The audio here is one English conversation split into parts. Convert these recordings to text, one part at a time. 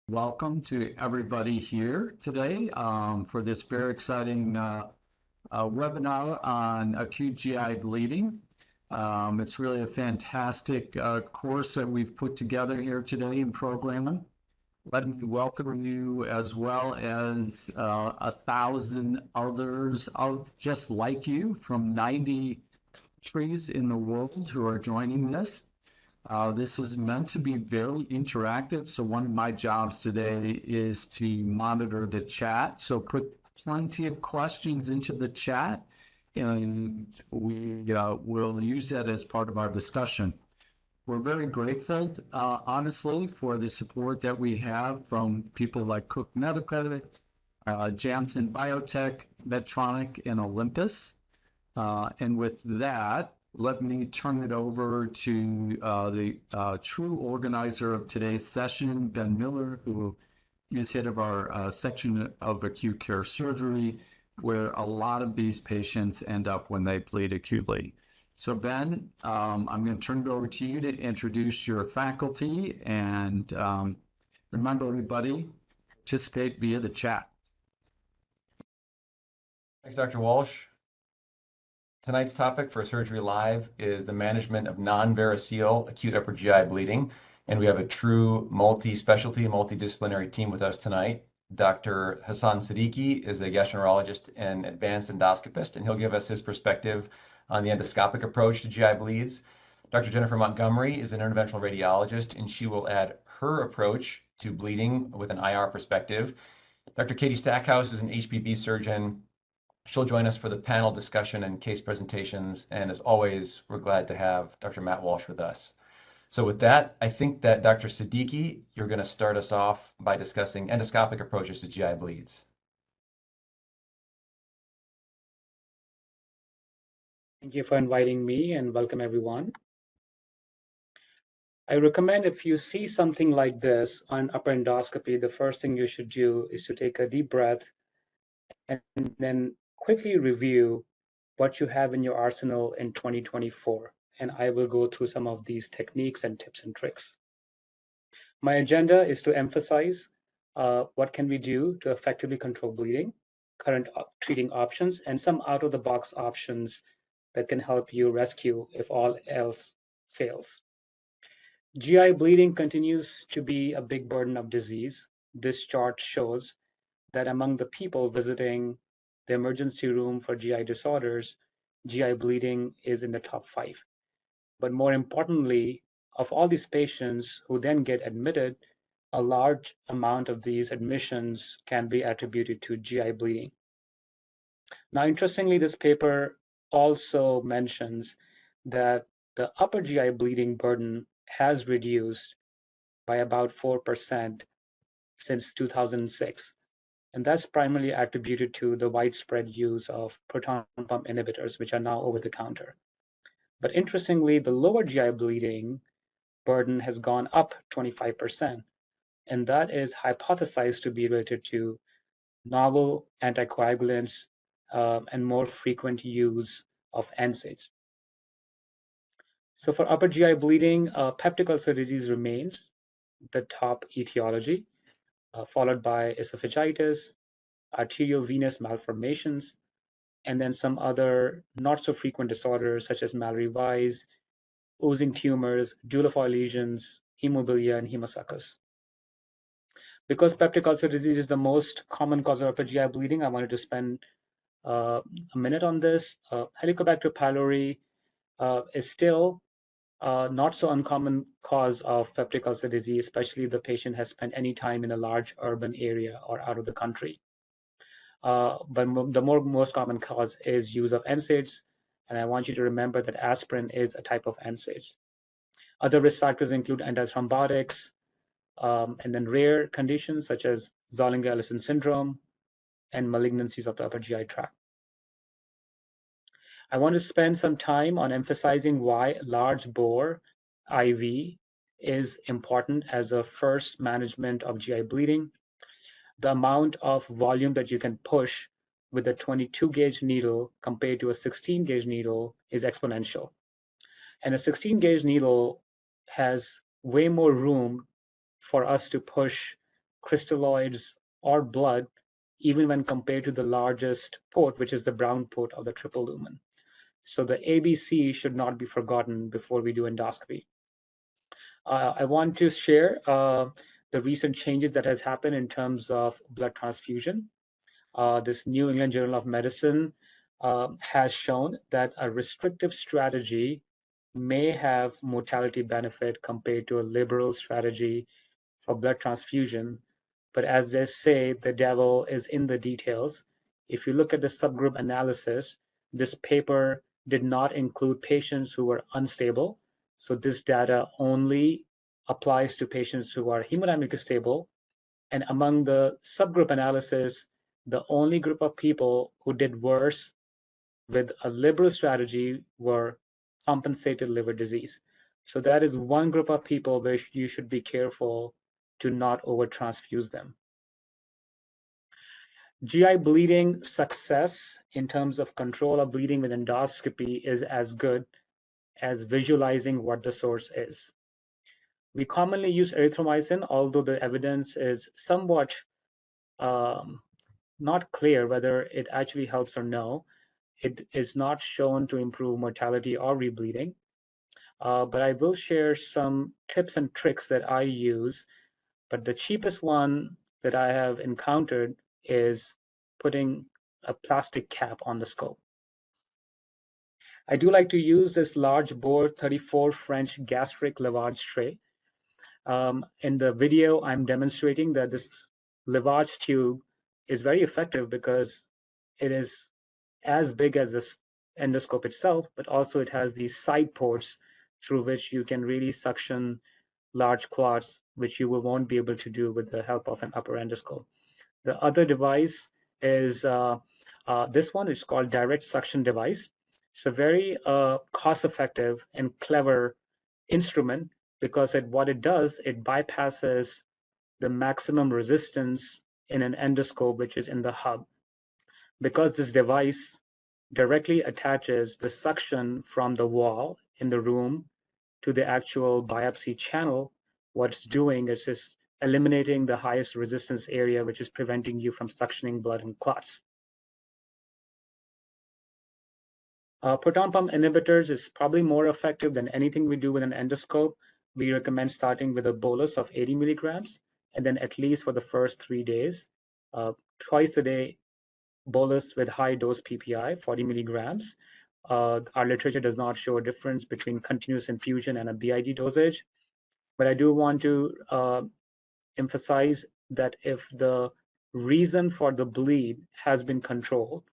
Welcome to everybody here today for this very exciting webinar on acute GI bleeding. It's really a fantastic course that we've put together here today in programming. Let me welcome you as well as 1,000 others just like you from 90 countries in the world who are joining this. This is meant to be very interactive. So one of my jobs today is to monitor the chat. So put plenty of questions into the chat and we will use that as part of our discussion. We're very grateful, honestly, for the support that we have from people like Cook Medical, Janssen Biotech, Medtronic, and Olympus. And with that, let me turn it over to the true organizer of today's session, Ben Miller, who is head of our section of acute care surgery, where a lot of these patients end up when they bleed acutely. So Ben, I'm going to turn it over to you to introduce your faculty, and remember everybody, participate via the chat. Thanks, Dr. Walsh. Tonight's topic for Surgery Live is the management of non-variceal acute upper GI bleeding. And we have a true multi-specialty, multidisciplinary team with us tonight. Dr. Hassan Siddiqui is a gastroenterologist and advanced endoscopist, and he'll give us his perspective on the endoscopic approach to GI bleeds. Dr. Jennifer Montgomery is an interventional radiologist, and she will add her approach to bleeding with an IR perspective. Dr. Katie Stackhouse is an HPB surgeon. She'll join us for the panel discussion and case presentations. And as always, we're glad to have Dr. Matt Walsh with us. So with that, I think that Dr. Siddiqui, you're going to start us off by discussing endoscopic approaches to GI bleeds. Thank you for inviting me and welcome everyone. I recommend if you see something like this on upper endoscopy, the first thing you should do is to take a deep breath and then quickly review what you have in your arsenal in 2024. And I will go through some of these techniques and tips and tricks. My agenda is to emphasize what can we do to effectively control bleeding, current treating options, and some out-of-the-box options that can help you rescue if all else fails. GI bleeding continues to be a big burden of disease. This chart shows that among the people visiting the emergency room for GI disorders, GI bleeding is in the top 5. But more importantly, of all these patients who then get admitted, a large amount of these admissions can be attributed to GI bleeding. Now, interestingly, this paper also mentions that the upper GI bleeding burden has reduced by about 4% since 2006. And that's primarily attributed to the widespread use of proton pump inhibitors, which are now over the counter. But interestingly, the lower GI bleeding burden has gone up 25%. And that is hypothesized to be related to novel anticoagulants and more frequent use of NSAIDs. So for upper GI bleeding, peptic ulcer disease remains the top etiology, followed by esophagitis, arteriovenous malformations, and then some other not so frequent disorders such as Mallory-Weiss, oozing tumors, duofoil lesions, hemophilia, and hemosuccus. Because peptic ulcer disease is the most common cause of upper GI bleeding, I wanted to spend a minute on this. Helicobacter pylori is still not so uncommon cause of peptic ulcer disease, especially if the patient has spent any time in a large urban area or out of the country. But the most common cause is use of NSAIDs, and I want you to remember that aspirin is a type of NSAIDs. Other risk factors include antithrombotics, and then rare conditions such as Zollinger-Ellison syndrome and malignancies of the upper GI tract. I want to spend some time on emphasizing why large bore IV is important as a first management of GI bleeding. The amount of volume that you can push with a 22 gauge needle compared to a 16 gauge needle is exponential. And a 16 gauge needle has way more room for us to push crystalloids, or blood, even when compared to the largest port, which is the brown port of the triple lumen. So the ABC should not be forgotten before we do endoscopy. I want to share the recent changes that has happened in terms of blood transfusion. This New England Journal of Medicine has shown that a restrictive strategy may have mortality benefit compared to a liberal strategy for blood transfusion. But as they say, the devil is in the details. If you look at the subgroup analysis, this paper did not include patients who were unstable. So this data only applies to patients who are hemodynamically stable. And among the subgroup analysis, the only group of people who did worse with a liberal strategy were compensated liver disease. So that is one group of people where you should be careful to not over-transfuse them. GI bleeding success in terms of control of bleeding with endoscopy is as good as visualizing what the source is. We commonly use erythromycin, although the evidence is somewhat not clear whether it actually helps or no. It is not shown to improve mortality or rebleeding. But I will share some tips and tricks that I use. But the cheapest one that I have encountered is putting a plastic cap on the scope. I do like to use this large bore 34 French gastric lavage tray. In the video, I'm demonstrating that this lavage tube is very effective because it is as big as this endoscope itself, but also it has these side ports through which you can really suction large clots, which you won't be able to do with the help of an upper endoscope. The other device is this one, is called direct suction device. It's a very cost-effective and clever instrument because what it does, it bypasses the maximum resistance in an endoscope, which is in the hub. Because this device directly attaches the suction from the wall in the room to the actual biopsy channel, what it's doing is just eliminating the highest resistance area, which is preventing you from suctioning blood and clots. Proton pump inhibitors is probably more effective than anything we do with an endoscope. We recommend starting with a bolus of 80 milligrams, and then at least for the first 3 days, twice a day bolus with high dose PPI, 40 milligrams. Our literature does not show a difference between continuous infusion and a BID dosage. But I do want to emphasize that if the reason for the bleed has been controlled,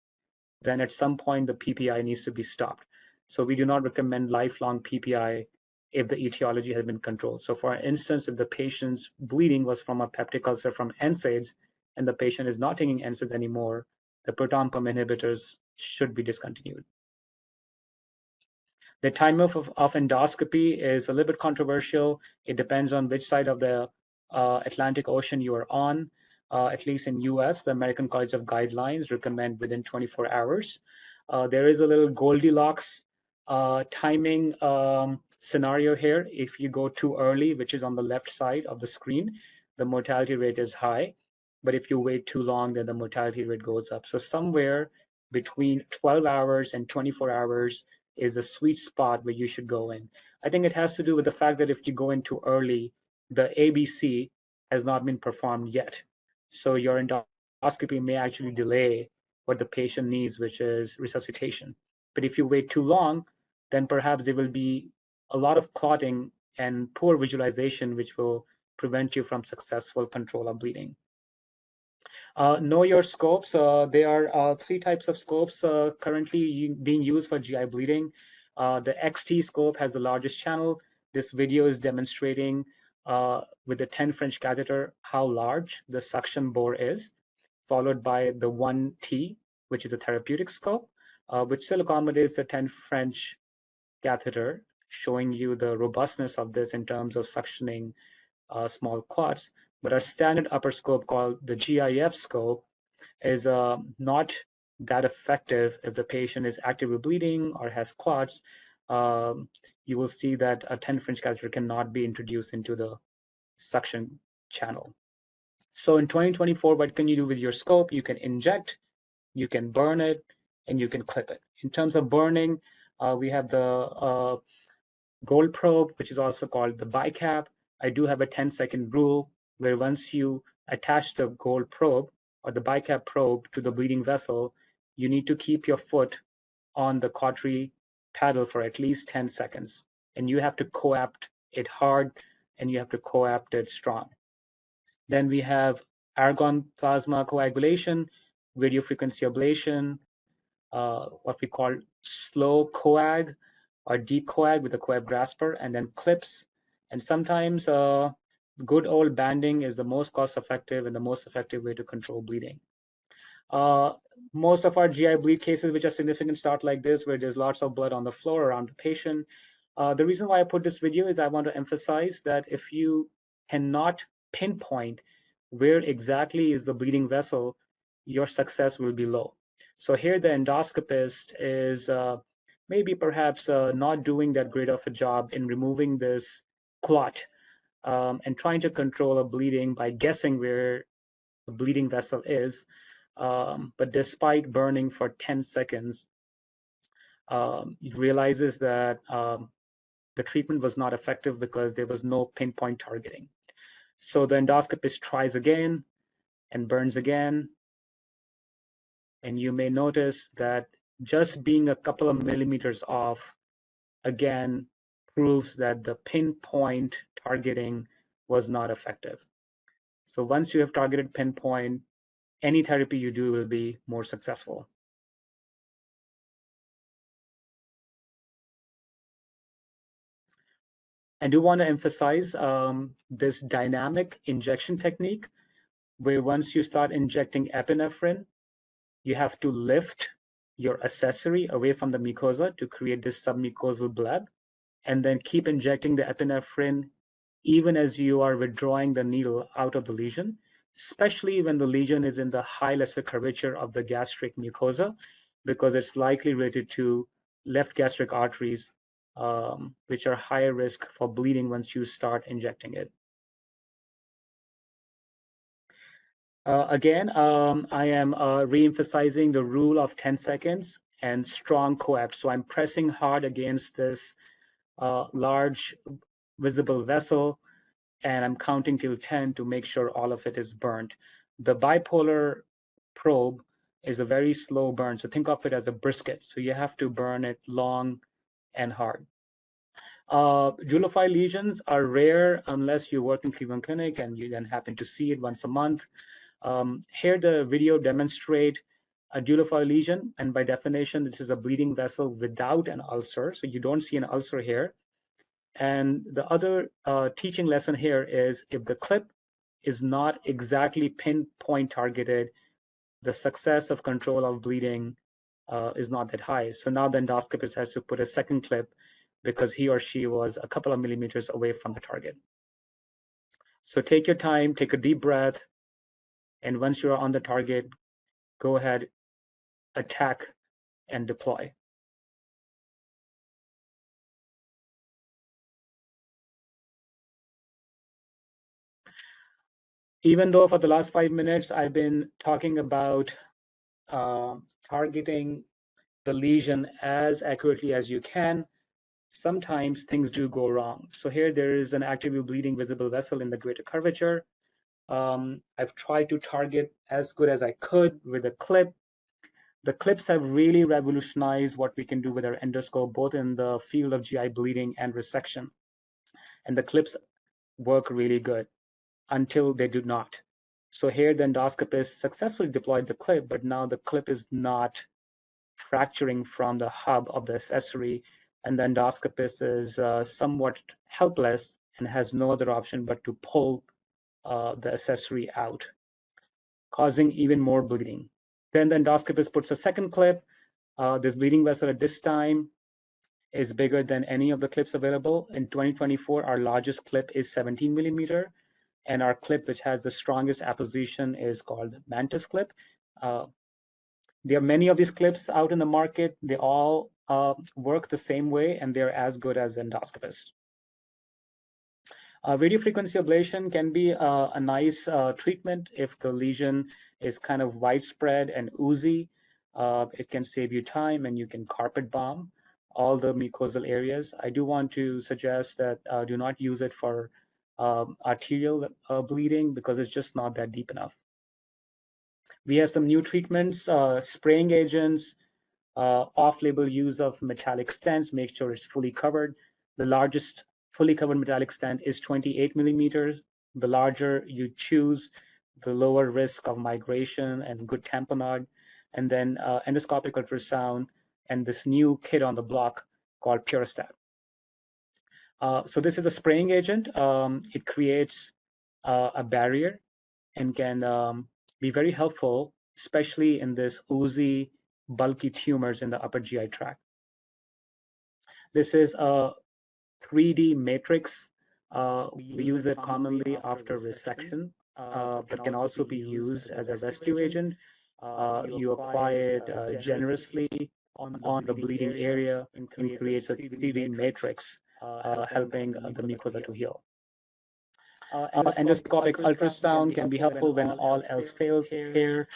then at some point the PPI needs to be stopped. So we do not recommend lifelong PPI if the etiology has been controlled. So for instance, if the patient's bleeding was from a peptic ulcer from NSAIDs and the patient is not taking NSAIDs anymore, the proton pump inhibitors should be discontinued. The time of endoscopy is a little bit controversial. It depends on which side of the Atlantic Ocean you are on. At least in US, the American College of Guidelines recommend within 24 hours. There is a little Goldilocks timing scenario here. If you go too early, which is on the left side of the screen, the mortality rate is high. But if you wait too long, then the mortality rate goes up. So somewhere between 12 hours and 24 hours is the sweet spot where you should go in. I think it has to do with the fact that if you go in too early, the ABC has not been performed yet. So your endoscopy may actually delay what the patient needs, which is resuscitation. But if you wait too long, then perhaps there will be a lot of clotting and poor visualization, which will prevent you from successful control of bleeding. Know your scopes. There are 3 types of scopes currently being used for GI bleeding. The XT scope has the largest channel. This video is demonstrating with the 10 French catheter how large the suction bore is, followed by the 1T, which is a therapeutic scope, which still accommodates the 10 French catheter, showing you the robustness of this in terms of suctioning small clots. But our standard upper scope called the GIF scope is not that effective if the patient is actively bleeding or has clots. You will see that a 10 French catheter cannot be introduced into the suction channel. So in 2024, what can you do with your scope? You can inject, you can burn it, and you can clip it. In terms of burning, we have the gold probe, which is also called the bicap. I do have a 10-second rule where once you attach the gold probe or the bicap probe to the bleeding vessel, you need to keep your foot on the cautery paddle for at least 10 seconds. And you have to coapt it hard and you have to coapt it strong. Then we have argon plasma coagulation, radiofrequency ablation, what we call slow coag or deep coag with a coag grasper, and then clips. And sometimes good old banding is the most cost-effective and the most effective way to control bleeding. Most of our GI bleed cases, which are significant, start like this, where there's lots of blood on the floor around the patient. The reason why I put this video is I want to emphasize that if you cannot pinpoint where exactly is the bleeding vessel, your success will be low. So here the endoscopist is maybe perhaps not doing that great of a job in removing this clot and trying to control a bleeding by guessing where the bleeding vessel is. But despite burning for 10 seconds, it realizes that the treatment was not effective because there was no pinpoint targeting. So the endoscopist tries again and burns again. And you may notice that just being a couple of millimeters off, again, proves that the pinpoint targeting was not effective. So once you have targeted pinpoint, any therapy you do will be more successful. I do want to emphasize this dynamic injection technique, where once you start injecting epinephrine, you have to lift your accessory away from the mucosa to create this submucosal bleb, and then keep injecting the epinephrine even as you are withdrawing the needle out of the lesion, especially when the lesion is in the high lesser curvature of the gastric mucosa, because it's likely related to left gastric arteries, which are higher risk for bleeding once you start injecting it. Again, I am re-emphasizing the rule of 10 seconds and strong coapt. So I'm pressing hard against this large visible vessel, and I'm counting till 10 to make sure all of it is burnt. The bipolar probe is a very slow burn. So think of it as a brisket. So you have to burn it long and hard. Julophy lesions are rare unless you work in Cleveland Clinic and you then happen to see it once a month. Here the video demonstrate a Julophy lesion, and by definition, this is a bleeding vessel without an ulcer. So you don't see an ulcer here. And the other teaching lesson here is if the clip is not exactly pinpoint targeted, the success of control of bleeding is not that high. So now the endoscopist has to put a second clip because he or she was a couple of millimeters away from the target. So take your time, take a deep breath, and once you're on the target, go ahead, attack, and deploy. Even though for the last 5 minutes, I've been talking about targeting the lesion as accurately as you can, sometimes things do go wrong. So here there is an actively bleeding visible vessel in the greater curvature. I've tried to target as good as I could with a clip. The clips have really revolutionized what we can do with our endoscope, both in the field of GI bleeding and resection. And the clips work really good until they do not. So here the endoscopist successfully deployed the clip, but now the clip is not fracturing from the hub of the accessory, and the endoscopist is somewhat helpless and has no other option but to pull the accessory out, causing even more bleeding. Then the endoscopist puts a second clip. This bleeding vessel at this time is bigger than any of the clips available. In 2024, our largest clip is 17 millimeter, and our clip, which has the strongest apposition, is called Mantis clip. There are many of these clips out in the market. They all work the same way, and they're as good as endoscopists. Radiofrequency ablation can be a nice treatment if the lesion is kind of widespread and oozy. It can save you time and you can carpet bomb all the mucosal areas. I do want to suggest that do not use it for arterial bleeding because it's just not that deep enough. We have some new treatments, spraying agents, off-label use of metallic stents, make sure it's fully covered. The largest fully covered metallic stent is 28 millimeters. The larger you choose, the lower risk of migration and good tamponade. And then endoscopic ultrasound and this new kid on the block called Purestat. So this is a spraying agent. It creates a barrier and can be very helpful, especially in this oozy, bulky tumors in the upper GI tract. This is a 3D matrix. We use it commonly after resection, but can also be used as a rescue agent. You apply it generously on the bleeding area and creates a 3D matrix, helping the mucosa to heal. Endoscopic ultrasound can be helpful when all else fails here.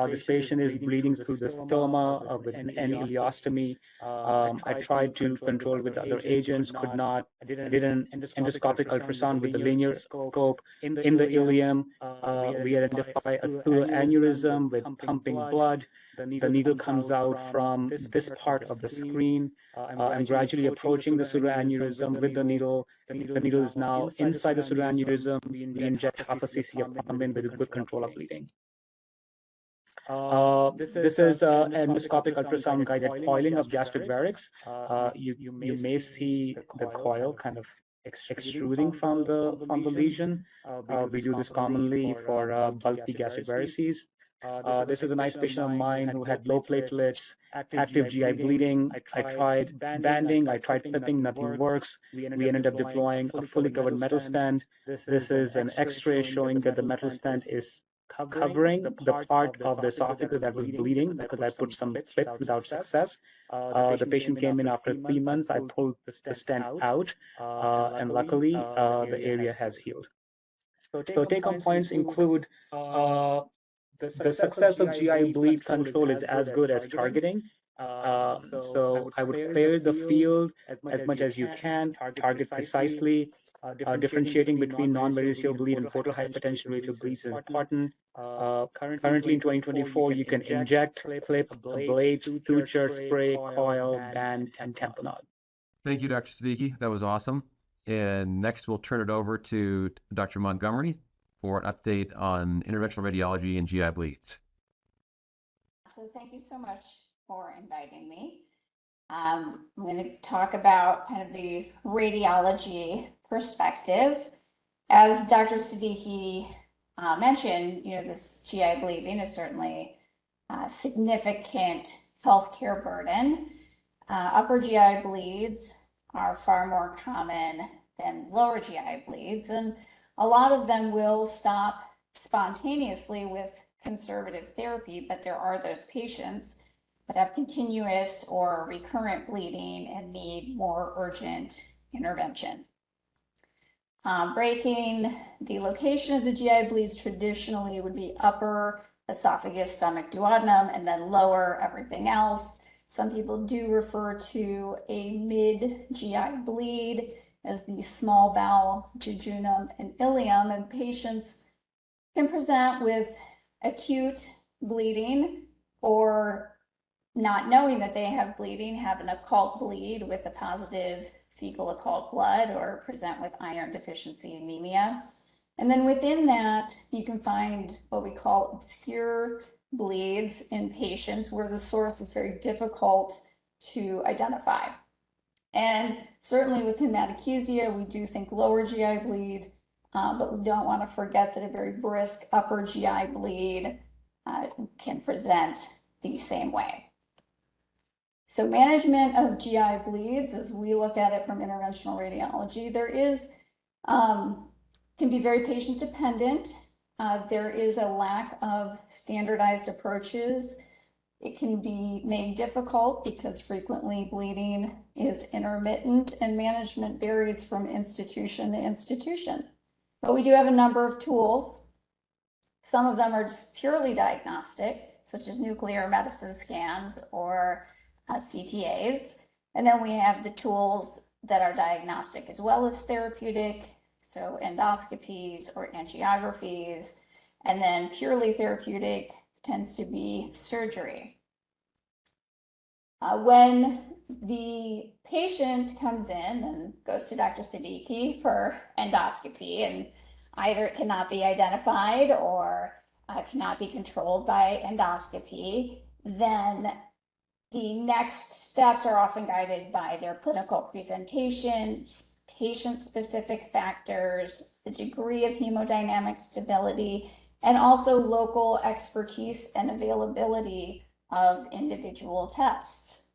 This patient is bleeding through the stoma with an ileostomy. I tried to control with other agents, could not. I did an endoscopic ultrasound with a linear scope in the ileum. We identify a pseudoaneurysm with pumping blood. The needle comes out from this part of the screen. I'm gradually approaching the pseudoaneurysm with the needle. The needle is now inside the pseudoaneurysm. We inject half a cc of thrombin with good control of bleeding. This is endoscopic ultrasound guided coiling of gastric varix. You may see the coil kind of extruding from the lesion. We do this commonly for bulky gastric varices. This is a nice patient of mine who had low platelets, active GI bleeding. I tried banding, I tried clipping, nothing works. We ended up deploying a fully covered metal stent. This is an X-ray showing that the metal stent is covering the part of the esophagus that was bleeding because I put some clips without success. The patient came in after 3 months. I pulled the stent out, and luckily the area has healed. So take-home points include the success of GI bleed control is as good as targeting. So I would clear the field as much as you can, target precisely. Differentiating between non-variceal bleed and portal hypertension related bleeds is important. Currently in 2024, you can inject, clip, ablate, suture, spray, coil, band, and tamponade. Thank you, Dr. Siddiqui. That was awesome. And next, we'll turn it over to Dr. Montgomery for an update on interventional radiology and GI bleeds. So thank you so much for inviting me. I'm going to talk about kind of the radiology perspective. As Dr. Siddiqui mentioned, this GI bleeding is certainly a significant healthcare burden. Upper GI bleeds are far more common than lower GI bleeds, and a lot of them will stop spontaneously with conservative therapy, but there are those patients that have continuous or recurrent bleeding and need more urgent intervention. Breaking the location of the GI bleeds traditionally would be upper esophagus, stomach, duodenum, and then lower everything else. Some people do refer to a mid-GI bleed as the small bowel, jejunum, and ileum, and patients can present with acute bleeding or not knowing that they have bleeding, have an occult bleed with a positive fecal occult blood, or present with iron deficiency anemia. And then within that, you can find what we call obscure bleeds in patients where the source is very difficult to identify. And certainly with hematochezia, we do think lower GI bleed, but we don't want to forget that a very brisk upper GI bleed can present the same way. So management of GI bleeds, as we look at it from interventional radiology, there is, can be very patient dependent. There is a lack of standardized approaches. It can be made difficult because frequently bleeding is intermittent and management varies from institution to institution. But we do have a number of tools. Some of them are just purely diagnostic, such as nuclear medicine scans or CTAs. And then we have the tools that are diagnostic as well as therapeutic, so endoscopies or angiographies. And then purely therapeutic tends to be surgery. When the patient comes in and goes to Dr. Siddiqui for endoscopy, and either it cannot be identified or cannot be controlled by endoscopy, then the next steps are often guided by their clinical presentation, patient-specific factors, the degree of hemodynamic stability, and also local expertise and availability of individual tests.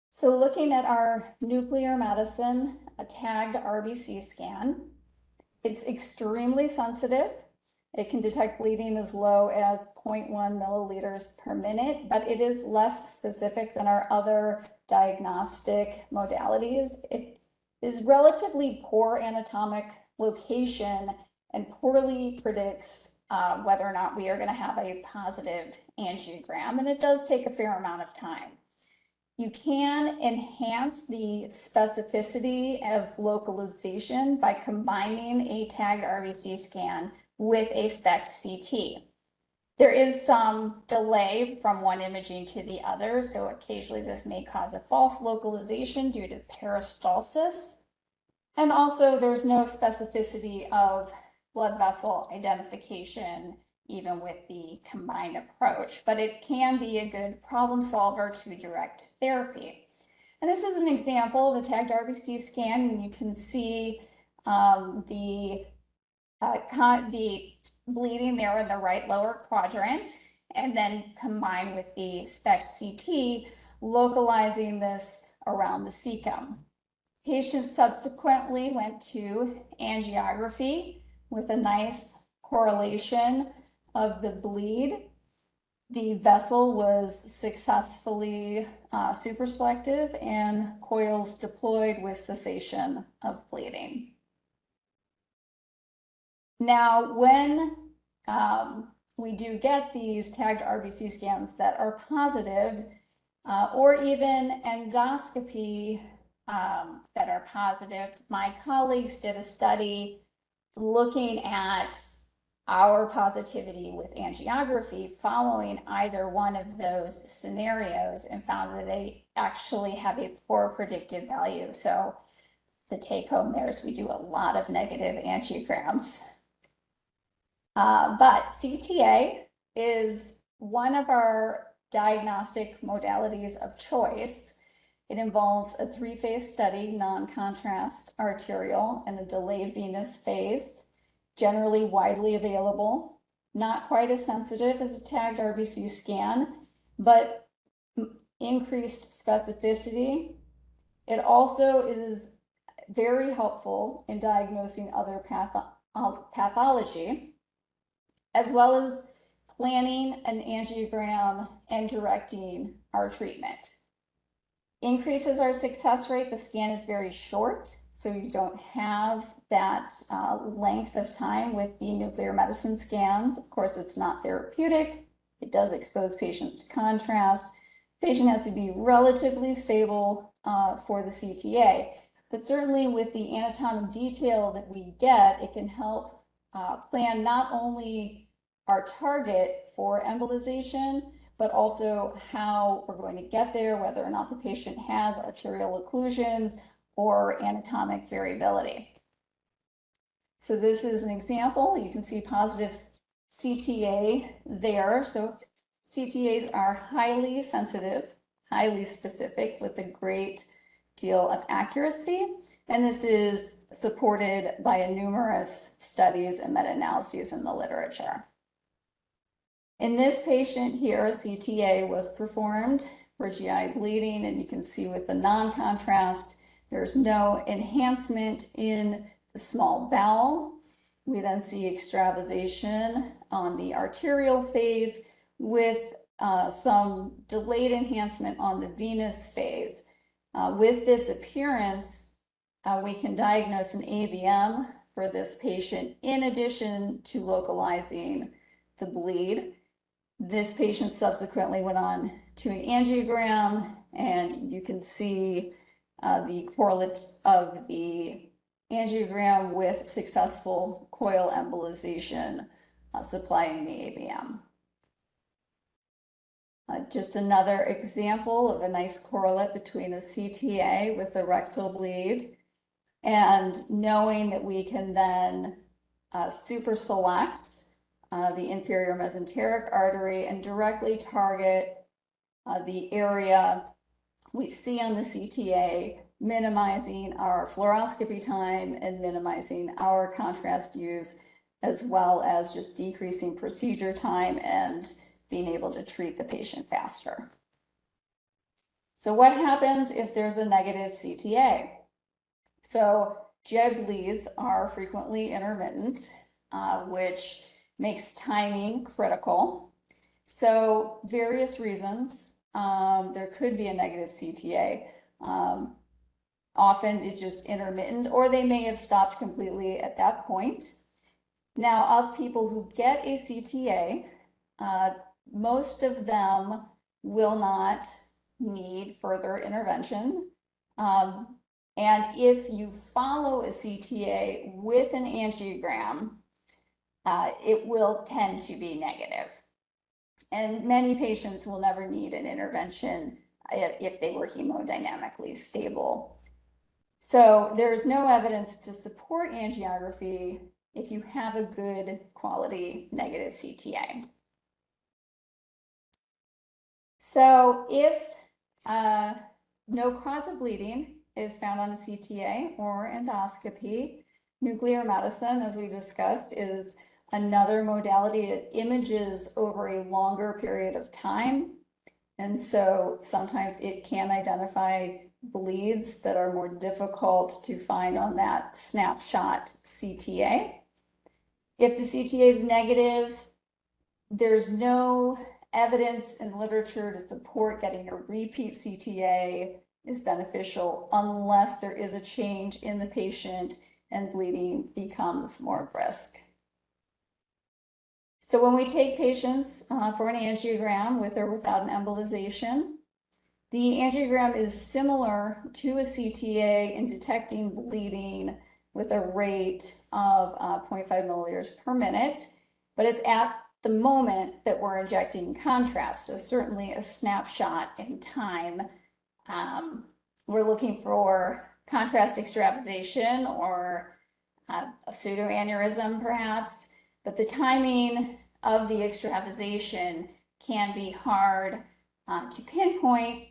So looking at our nuclear medicine, a tagged RBC scan, it's extremely sensitive. It can detect bleeding as low as 0.1 milliliters per minute, but it is less specific than our other diagnostic modalities. It is relatively poor anatomic location and poorly predicts whether or not we are going to have a positive angiogram, and it does take a fair amount of time. You can enhance the specificity of localization by combining a tagged RBC scan with a SPECT CT. There is some delay from one imaging to the other, so occasionally this may cause a false localization due to peristalsis. And also there's no specificity of blood vessel identification even with the combined approach, but it can be a good problem solver to direct therapy. And this is an example of a tagged RBC scan, and you can see the bleeding there in the right lower quadrant, and then combined with the SPECT CT, localizing this around the cecum. Patient subsequently went to angiography with a nice correlation of the bleed. The vessel was successfully super-selective and coils deployed with cessation of bleeding. Now, when we do get these tagged RBC scans that are positive, or even endoscopy that are positive, my colleagues did a study looking at our positivity with angiography following either one of those scenarios and found that they actually have a poor predictive value. So the take home there is we do a lot of negative angiograms. But CTA is one of our diagnostic modalities of choice. It involves a 3-phase study, non-contrast arterial, and a delayed venous phase, generally widely available, not quite as sensitive as a tagged RBC scan, but increased specificity. It also is very helpful in diagnosing other pathology, as well as planning an angiogram and directing our treatment. Increases our success rate. The scan is very short, so you don't have that length of time with the nuclear medicine scans. Of course, it's not therapeutic. It does expose patients to contrast. The patient has to be relatively stable for the CTA, but certainly with the anatomic detail that we get, it can help plan not only our target for embolization, but also how we're going to get there, whether or not the patient has arterial occlusions or anatomic variability. So this is an example. You can see positive CTA there. So CTAs are highly sensitive, highly specific with a great deal of accuracy. And this is supported by numerous studies and meta-analyses in the literature. In this patient here, a CTA was performed for GI bleeding, and you can see with the non-contrast, there's no enhancement in the small bowel. We then see extravasation on the arterial phase with some delayed enhancement on the venous phase. With this appearance, we can diagnose an ABM for this patient in addition to localizing the bleed. This patient subsequently went on to an angiogram, and you can see the correlate of the angiogram with successful coil embolization supplying the ABM. Just another example of a nice correlate between a CTA with a rectal bleed, and knowing that we can then super select the inferior mesenteric artery and directly target the area we see on the CTA, minimizing our fluoroscopy time and minimizing our contrast use, as well as just decreasing procedure time and being able to treat the patient faster. So what happens if there's a negative CTA? So GI bleeds are frequently intermittent, which makes timing critical. So various reasons, there could be a negative CTA. Often it's just intermittent, or they may have stopped completely at that point. Now, of people who get a CTA, most of them will not need further intervention. And if you follow a CTA with an angiogram, it will tend to be negative. And many patients will never need an intervention if they were hemodynamically stable. So there's no evidence to support angiography if you have a good quality negative CTA. So if no cause of bleeding is found on a CTA or endoscopy, nuclear medicine, as we discussed, is another modality. It images over a longer period of time. And so sometimes it can identify bleeds that are more difficult to find on that snapshot CTA. If the CTA is negative, there's no evidence in literature to support getting a repeat CTA is beneficial unless there is a change in the patient and bleeding becomes more brisk. So when we take patients for an angiogram with or without an embolization, the angiogram is similar to a CTA in detecting bleeding with a rate of 0.5 milliliters per minute, but it's at the moment that we're injecting contrast, so certainly a snapshot in time. We're looking for contrast extravasation or a pseudoaneurysm perhaps, but the timing of the extravasation can be hard to pinpoint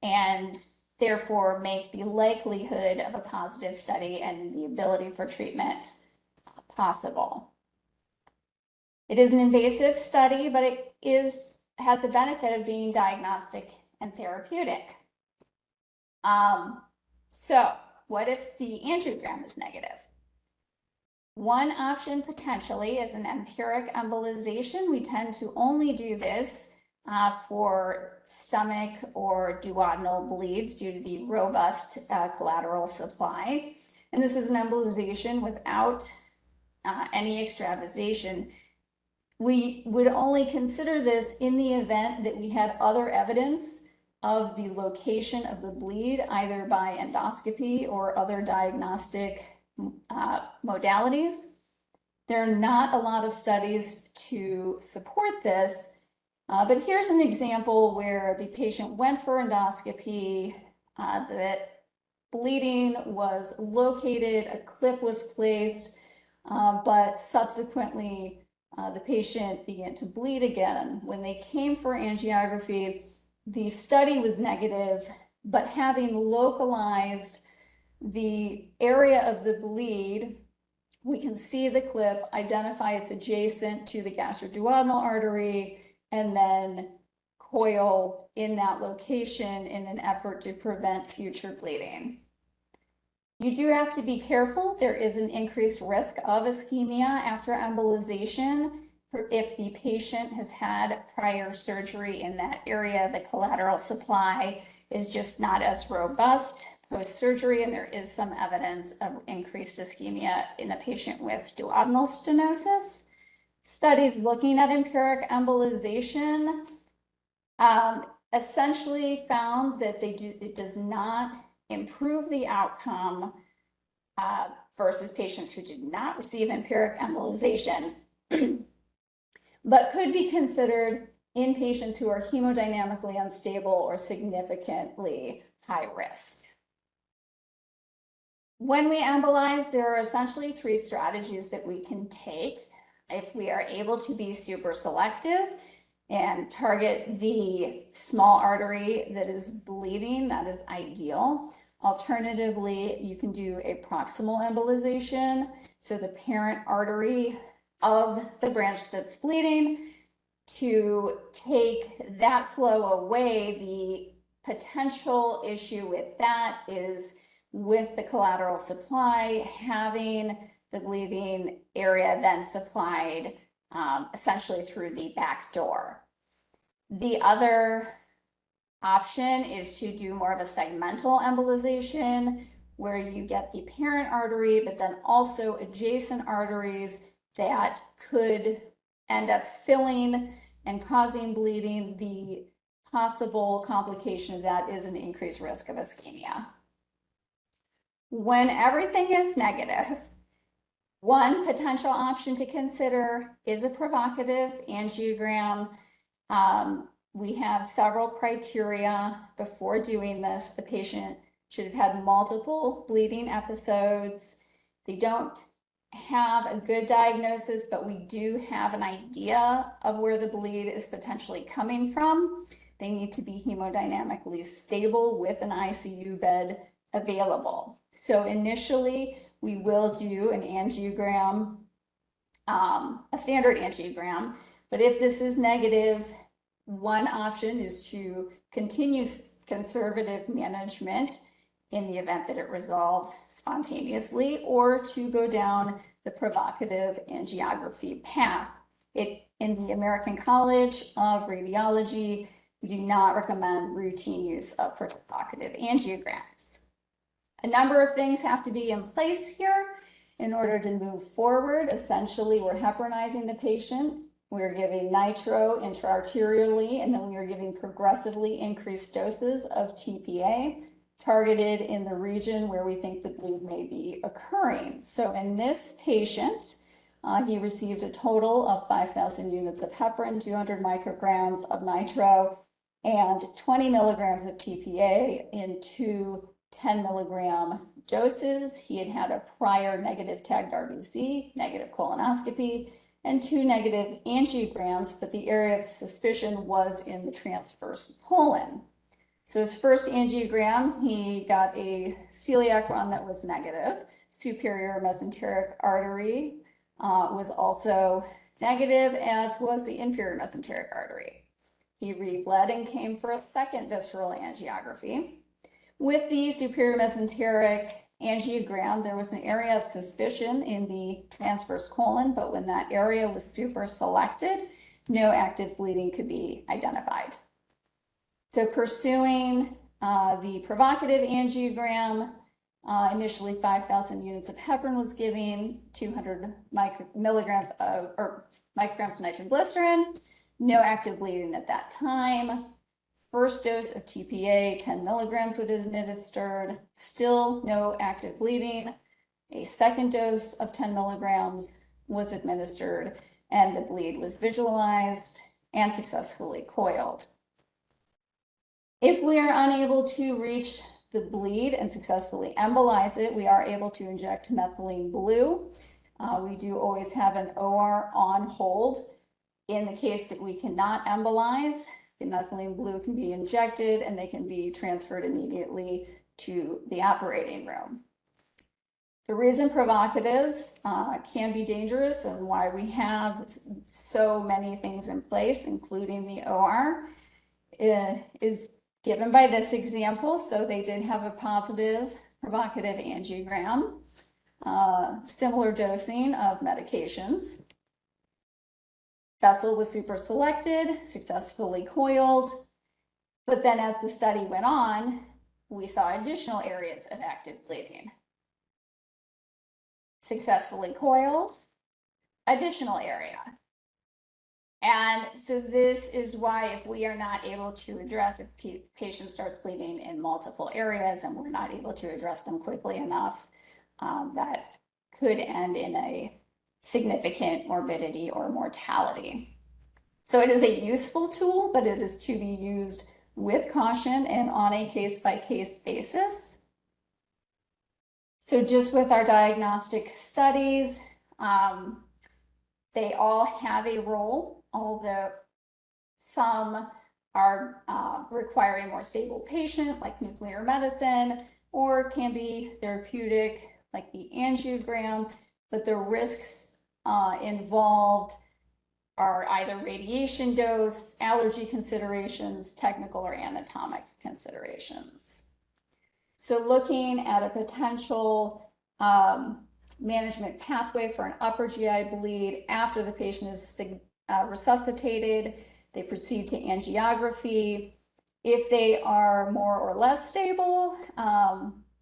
and therefore make the likelihood of a positive study and the ability for treatment possible. It is an invasive study, but it has the benefit of being diagnostic and therapeutic. So what if the angiogram is negative? One option potentially is an empiric embolization. We tend to only do this for stomach or duodenal bleeds due to the robust collateral supply. And this is an embolization without any extravasation. We would only consider this in the event that we had other evidence of the location of the bleed, either by endoscopy or other diagnostic modalities. There are not a lot of studies to support this, but here's an example where the patient went for endoscopy, the bleeding was located, a clip was placed, but subsequently the patient began to bleed again. When they came for angiography, the study was negative, but having localized the area of the bleed, we can see the clip, identify it's adjacent to the gastroduodenal artery, and then coil in that location in an effort to prevent future bleeding. You do have to be careful. There is an increased risk of ischemia after embolization. if the patient has had prior surgery in that area, the collateral supply is just not as robust post-surgery, and there is some evidence of increased ischemia in a patient with duodenal stenosis. Studies looking at empiric embolization essentially found that it does not improve the outcome versus patients who did not receive empiric embolization, but could be considered in patients who are hemodynamically unstable or significantly high risk. When we embolize, there are essentially 3 strategies that we can take. If we are able to be super selective and target the small artery that is bleeding, that is ideal. Alternatively, you can do a proximal embolization, so the parent artery of the branch that's bleeding, to take that flow away. The potential issue with that is with the collateral supply, having the bleeding area then supplied essentially through the back door. The other option is to do more of a segmental embolization, where you get the parent artery, but then also adjacent arteries that could end up filling and causing bleeding. The possible complication of that is an increased risk of ischemia. When everything is negative, one potential option to consider is a provocative angiogram. We have several criteria before doing this. The patient should have had multiple bleeding episodes. They don't have a good diagnosis, but we do have an idea of where the bleed is potentially coming from. They need to be hemodynamically stable with an ICU bed available. So initially, we will do an angiogram, a standard angiogram, but if this is negative, one option is to continue conservative management in the event that it resolves spontaneously, or to go down the provocative angiography path. In the American College of Radiology, we do not recommend routine use of provocative angiograms. A number of things have to be in place here in order to move forward. Essentially, we're heparinizing the patient. We're giving nitro intraarterially, and then we are giving progressively increased doses of TPA targeted in the region where we think the bleed may be occurring. So in this patient, he received a total of 5,000 units of heparin, 200 micrograms of nitro, and 20 milligrams of TPA in 2 10 milligram doses. He had had a prior negative tagged RBC, negative colonoscopy, and 2 negative angiograms, but the area of suspicion was in the transverse colon. So his first angiogram, he got a celiac run that was negative. Superior mesenteric artery was also negative, as was the inferior mesenteric artery. He rebled and came for a second visceral angiography. With the superior mesenteric angiogram, there was an area of suspicion in the transverse colon, but when that area was super selected, no active bleeding could be identified. So pursuing the provocative angiogram, initially 5,000 units of heparin was given, 200 micrograms of nitroglycerin, no active bleeding at that time. First dose of TPA, 10 milligrams was administered, still no active bleeding. A second dose of 10 milligrams was administered, and the bleed was visualized and successfully coiled. If we are unable to reach the bleed and successfully embolize it, we are able to inject methylene blue. We do always have an OR on hold. In the case that we cannot embolize, the methylene blue can be injected and they can be transferred immediately to the operating room. The reason provocatives can be dangerous and why we have so many things in place, including the OR, is given by this example. So they did have a positive provocative angiogram, similar dosing of medications. Vessel was super selected, successfully coiled, but then as the study went on, we saw additional areas of active bleeding. Successfully coiled, additional area. And so this is why if we are not able to address, if patient starts bleeding in multiple areas and we're not able to address them quickly enough, that could end in a significant morbidity or mortality. So it is a useful tool, but it is to be used with caution and on a case-by-case basis. So just with our diagnostic studies, they all have a role, although some are requiring a more stable patient, like nuclear medicine, or can be therapeutic, like the angiogram, but the risks involved are either radiation dose, allergy considerations, technical or anatomic considerations. So looking at a potential management pathway for an upper GI bleed after the patient is resuscitated, they proceed to angiography. If they are more or less stable,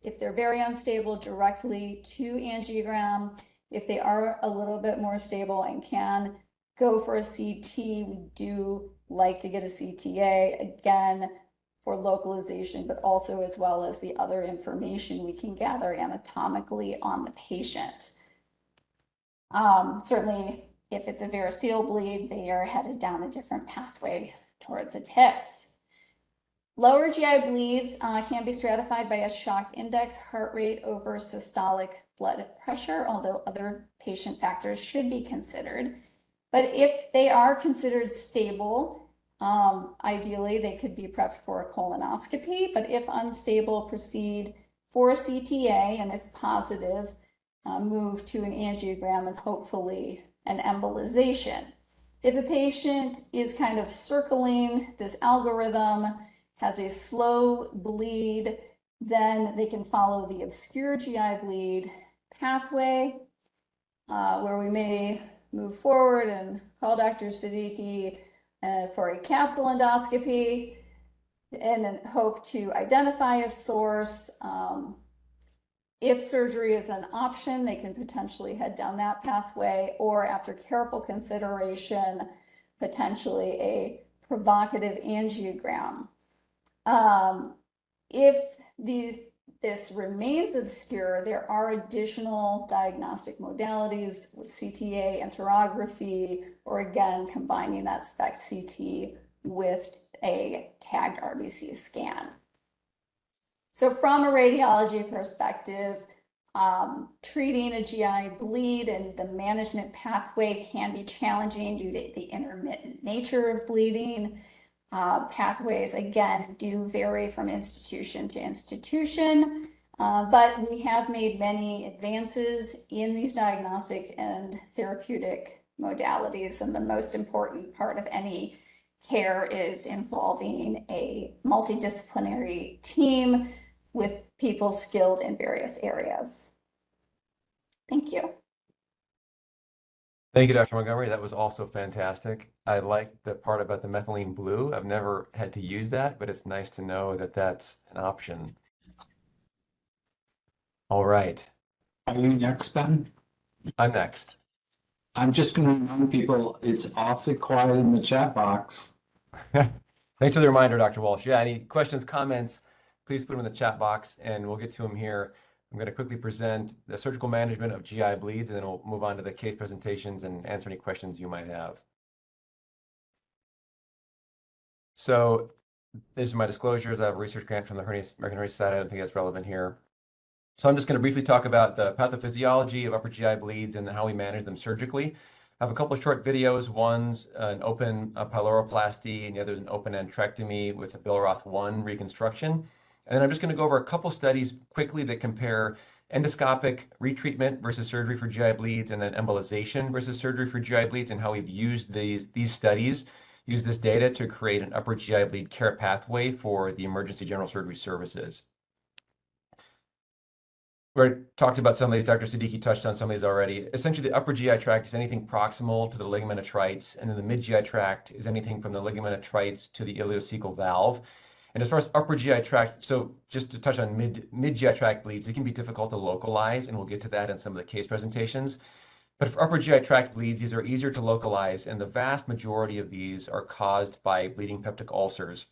if they're very unstable, directly to angiogram. If they are a little bit more stable and can go for a CT, we do like to get a CTA, again, for localization, but also as well as the other information we can gather anatomically on the patient. Certainly, if it's a variceal bleed, they are headed down a different pathway towards the tips. Lower GI bleeds can be stratified by a shock index, heart rate over systolic blood pressure, although other patient factors should be considered. But if they are considered stable, ideally they could be prepped for a colonoscopy, but if unstable, proceed for a CTA, and if positive, move to an angiogram and hopefully an embolization. If a patient is kind of circling this algorithm, has a slow bleed, then they can follow the obscure GI bleed pathway, where we may move forward and call Dr. Siddiqui for a capsule endoscopy and then hope to identify a source. If surgery is an option, they can potentially head down that pathway, or after careful consideration, potentially a provocative angiogram. If this remains obscure, there are additional diagnostic modalities with CTA, enterography, or again, combining that SPECT CT with a tagged RBC scan. So from a radiology perspective, treating a GI bleed and the management pathway can be challenging due to the intermittent nature of bleeding. Pathways, again, do vary from institution to institution, but we have made many advances in these diagnostic and therapeutic modalities, and the most important part of any care is involving a multidisciplinary team with people skilled in various areas. Thank you. Thank you, Dr. Montgomery. That was also fantastic. I like the part about the methylene blue. I've never had to use that, but it's nice to know that that's an option. All right. Are you next, Ben? I'm next. I'm just going to remind people it's awfully quiet in the chat box. Thanks for the reminder, Dr. Walsh. Yeah, any questions, comments, please put them in the chat box and we'll get to them here. I'm going to quickly present the surgical management of GI bleeds, and then we'll move on to the case presentations and answer any questions you might have. So this is my disclosures. I have a research grant from the American Hernia Society. I don't think that's relevant here. So I'm just going to briefly talk about the pathophysiology of upper GI bleeds and how we manage them surgically. I have a couple of short videos. One's an open pyloroplasty, and the other is an open antrectomy with a Billroth 1 reconstruction. And then I'm just going to go over a couple studies quickly that compare endoscopic retreatment versus surgery for GI bleeds, and then embolization versus surgery for GI bleeds, and how we've used these studies, use this data to create an upper GI bleed care pathway for the emergency general surgery services. We already talked about some of these. Dr. Siddiqui touched on some of these already. Essentially, the upper GI tract is anything proximal to the ligament of Treitz, and then the mid GI tract is anything from the ligament of Treitz to the ileocecal valve. And as far as upper GI tract, so just to touch on mid GI tract bleeds, it can be difficult to localize, and we'll get to that in some of the case presentations. But for upper GI tract bleeds, these are easier to localize, and the vast majority of these are caused by bleeding peptic ulcers.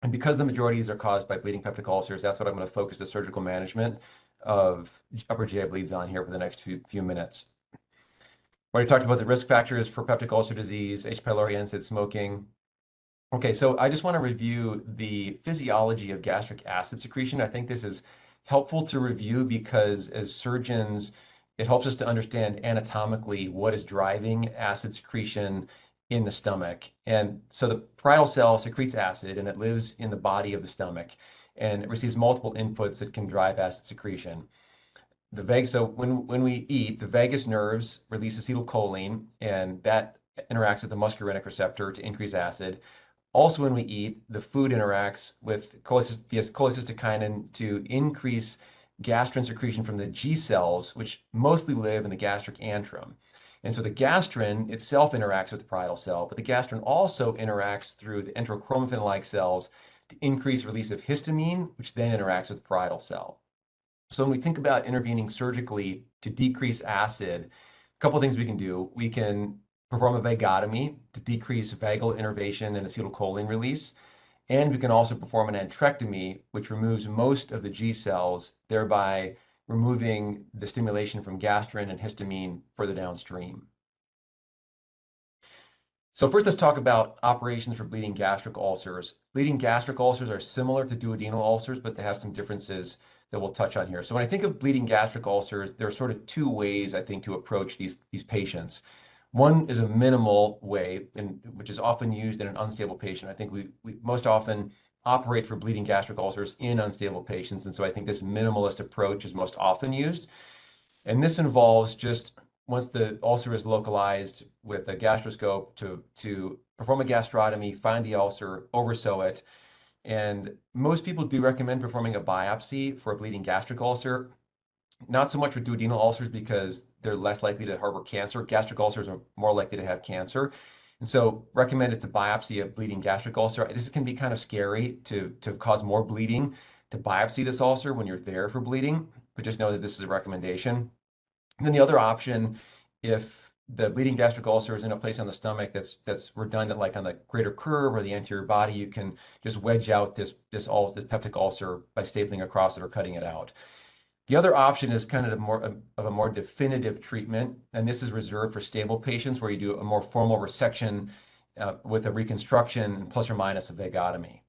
And because the majority of these are caused by bleeding peptic ulcers, that's what I'm going to focus the surgical management of upper GI bleeds on here for the next few minutes. We already talked about the risk factors for peptic ulcer disease, H. pylori, NSAID, smoking. Okay, so I just want to review the physiology of gastric acid secretion. I think this is helpful to review because as surgeons, it helps us to understand anatomically what is driving acid secretion in the stomach. And so the parietal cell secretes acid and it lives in the body of the stomach and it receives multiple inputs that can drive acid secretion. So when we eat, the vagus nerves release acetylcholine and that interacts with the muscarinic receptor to increase acid. Also, when we eat, the food interacts with cholecystokinin to increase gastrin secretion from the G cells, which mostly live in the gastric antrum. And so the gastrin itself interacts with the parietal cell, but the gastrin also interacts through the enterochromaffin-like cells to increase release of histamine, which then interacts with the parietal cell. So when we think about intervening surgically to decrease acid, a couple of things we can do. We can perform a vagotomy to decrease vagal innervation and acetylcholine release. And we can also perform an antrectomy, which removes most of the G cells, thereby removing the stimulation from gastrin and histamine further downstream. So first, let's talk about operations for bleeding gastric ulcers. Bleeding gastric ulcers are similar to duodenal ulcers, but they have some differences that we'll touch on here. So when I think of bleeding gastric ulcers, there are sort of two ways, I think, to approach these patients. One is a minimal way, which is often used in an unstable patient. I think we most often operate for bleeding gastric ulcers in unstable patients. And so I think this minimalist approach is most often used. And this involves just once the ulcer is localized with a gastroscope to perform a gastrotomy, find the ulcer, oversew it. And most people do recommend performing a biopsy for a bleeding gastric ulcer. Not so much for duodenal ulcers because they're less likely to harbor cancer. Gastric ulcers are more likely to have cancer. And so recommended to biopsy a bleeding gastric ulcer. This can be kind of scary to cause more bleeding to biopsy this ulcer when you're there for bleeding, but just know that this is a recommendation. And then the other option, if the bleeding gastric ulcer is in a place on the stomach that's redundant, like on the greater curve or the anterior body, you can just wedge out this peptic ulcer by stapling across it or cutting it out. The other option is kind of a more definitive treatment, and this is reserved for stable patients where you do a more formal resection with a reconstruction plus or minus a vagotomy.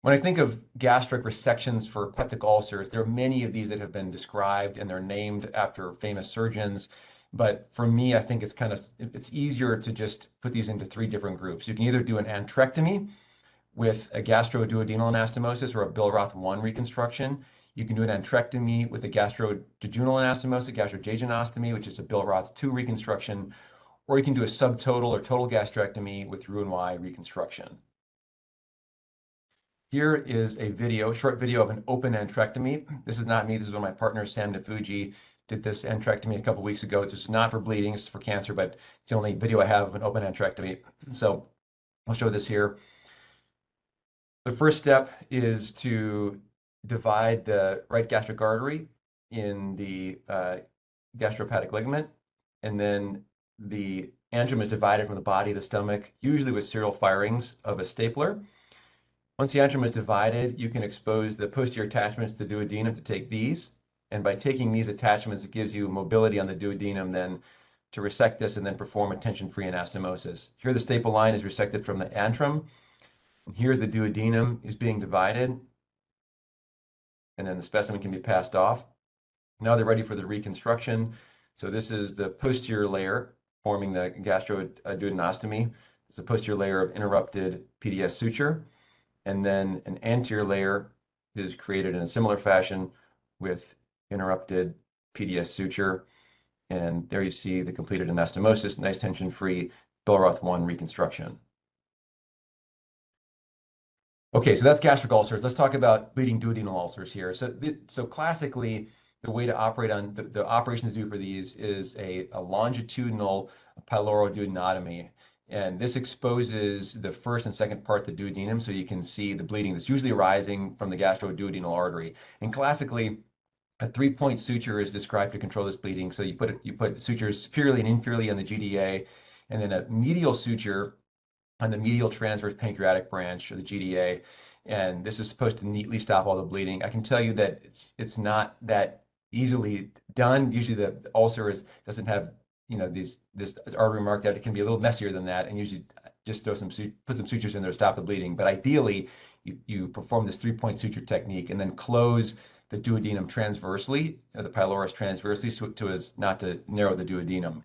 When I think of gastric resections for peptic ulcers, there are many of these that have been described and they're named after famous surgeons. But for me, I think it's easier to just put these into three different groups. You can either do an antrectomy with a gastroduodenal anastomosis or a Billroth 1 reconstruction. You can do an antrectomy with a gastrodejunal anastomosis, gastrojejunostomy, which is a Billroth 2 reconstruction, or you can do a subtotal or total gastrectomy with Roux-en-Y reconstruction. Here is a short video of an open antrectomy. This is not me, this is one of my partners, Sam Nafuji, did this antrectomy a couple weeks ago. This is not for bleeding, it's for cancer, but it's the only video I have of an open antrectomy. So I'll show this here. The first step is to divide the right gastric artery in the gastrohepatic ligament, and then the angiogram is divided from the body of the stomach, usually with serial firings of a stapler. Once the angiogram is divided, you can expose the posterior attachments to the duodenum to take these, and by taking these attachments, it gives you mobility on the duodenum then to resect this and then perform a tension-free anastomosis. Here the staple line is resected from the antrum. Here the duodenum is being divided, and then the specimen can be passed off. Now they're ready for the reconstruction. So this is the posterior layer forming the gastroduodenostomy. It's a posterior layer of interrupted PDS suture, and then an anterior layer is created in a similar fashion with interrupted PDS suture. And there you see the completed anastomosis, nice tension-free Billroth 1 reconstruction. Okay, so that's gastric ulcers. Let's talk about bleeding duodenal ulcers here. So classically, the way to operate on the operation to do for these is a longitudinal pyloroduodenotomy. And this exposes the first and second part of the duodenum so you can see the bleeding that's usually arising from the gastroduodenal artery. And classically, a three-point suture is described to control this bleeding. So you put sutures superiorly and inferiorly on the GDA, and then a medial suture on the medial transverse pancreatic branch or the GDA. And this is supposed to neatly stop all the bleeding. I can tell you that it's not that easily done. Usually the ulcer doesn't have, you know, this artery marked out. It can be a little messier than that, and usually just put some sutures in there to stop the bleeding. But ideally, you perform this three-point suture technique and then close the duodenum transversely, or the pylorus transversely, so as not to narrow the duodenum.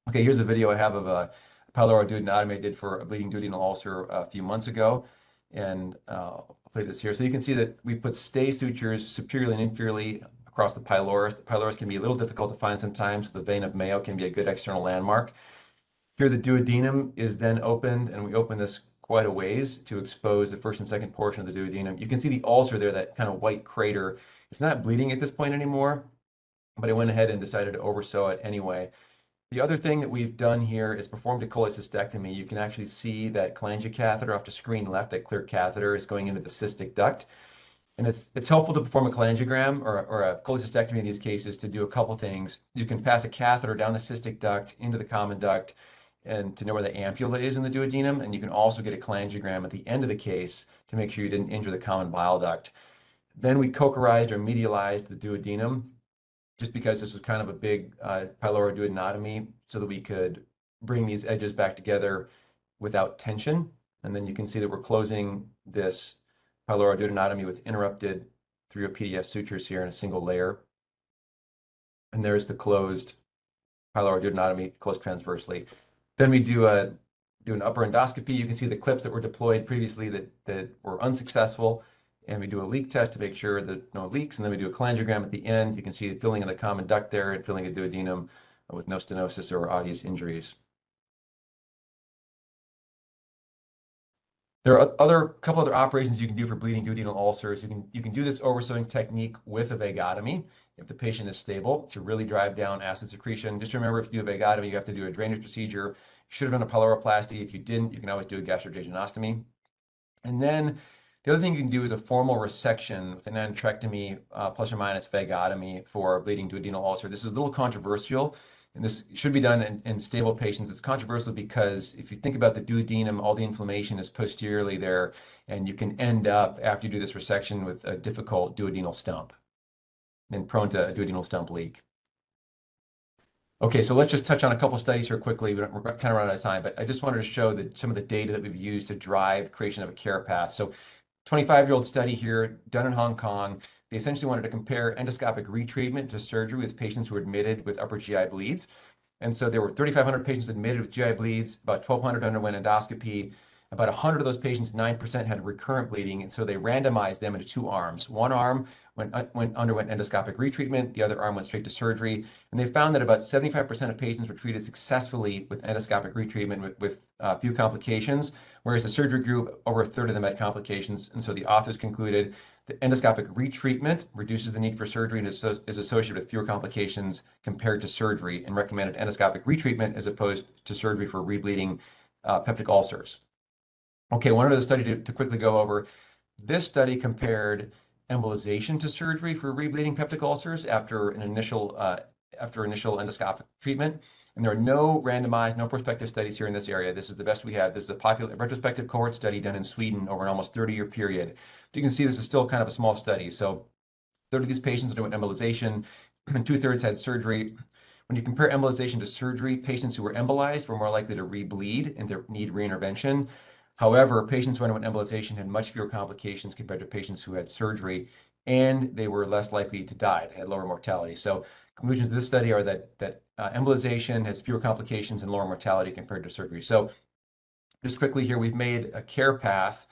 Okay, here's a video I have of a pyloroduodenotomy I did for a bleeding duodenal ulcer a few months ago. And I'll play this here. So you can see that we put stay sutures superiorly and inferiorly across the pylorus. The pylorus can be a little difficult to find sometimes. The vein of Mayo can be a good external landmark. Here the duodenum is then opened, and we open this quite a ways to expose the first and second portion of the duodenum. You can see the ulcer there, that kind of white crater. It's not bleeding at this point anymore, but I went ahead and decided to oversew it anyway. The other thing that we've done here is performed a cholecystectomy. You can actually see that cholangiocatheter off the screen left, that clear catheter is going into the cystic duct. And it's helpful to perform a cholangiogram or a cholecystectomy in these cases to do a couple things. You can pass a catheter down the cystic duct into the common duct and to know where the ampulla is in the duodenum. And you can also get a cholangiogram at the end of the case to make sure you didn't injure the common bile duct. Then we cochorized or medialized the duodenum, just because this was kind of a big pyloroduodenotomy, so that we could bring these edges back together without tension. And then you can see that we're closing this pyloroduodenotomy with interrupted 3 PDF sutures here in a single layer. And there's the closed pyloroduodenotomy, closed transversely. Then we do an upper endoscopy. You can see the clips that were deployed previously that were unsuccessful. And we do a leak test to make sure that no leaks, and then we do a cholangiogram at the end. You can see the filling of the common duct there and filling of duodenum with no stenosis or obvious injuries. There are couple other operations you can do for bleeding duodenal ulcers. You can do this oversewing technique with a vagotomy if the patient is stable, to really drive down acid secretion. Just remember, if you do a vagotomy, you have to do a drainage procedure. You should have done a pyloroplasty. If you didn't, you can always do a gastrojejunostomy. And then the other thing you can do is a formal resection with an enterectomy plus or minus vagotomy for bleeding duodenal ulcer. This is a little controversial, and this should be done in stable patients. It's controversial because if you think about the duodenum, all the inflammation is posteriorly there, and you can end up, after you do this resection, with a difficult duodenal stump and prone to a duodenal stump leak. Okay, so let's just touch on a couple studies here quickly. We're kind of running out of time, but I just wanted to show that some of the data that we've used to drive creation of a care path. So 25-year-old study here done in Hong Kong. They essentially wanted to compare endoscopic retreatment to surgery with patients who were admitted with upper GI bleeds. And so there were 3,500 patients admitted with GI bleeds, about 1,200 underwent endoscopy. About 100 of those patients, 9%, had recurrent bleeding, and so they randomized them into 2 arms. One arm underwent endoscopic retreatment, the other arm went straight to surgery, and they found that about 75% of patients were treated successfully with endoscopic retreatment with few complications, whereas the surgery group, over a third of them had complications. And so the authors concluded that endoscopic retreatment reduces the need for surgery and is associated with fewer complications compared to surgery, and recommended endoscopic retreatment as opposed to surgery for rebleeding peptic ulcers. Okay, one other study to quickly go over. This study compared embolization to surgery for rebleeding peptic ulcers after initial endoscopic treatment. And there are no randomized, no prospective studies here in this area. This is the best we have. This is a popular retrospective cohort study done in Sweden over an almost 30-year period. But you can see this is still kind of a small study. So 30 of these patients underwent embolization, and 2/3 had surgery. When you compare embolization to surgery, patients who were embolized were more likely to rebleed and to need reintervention. However, patients who underwent embolization had much fewer complications compared to patients who had surgery, and they were less likely to die. They had lower mortality. So conclusions of this study are that embolization has fewer complications and lower mortality compared to surgery. So just quickly here, we've made a care path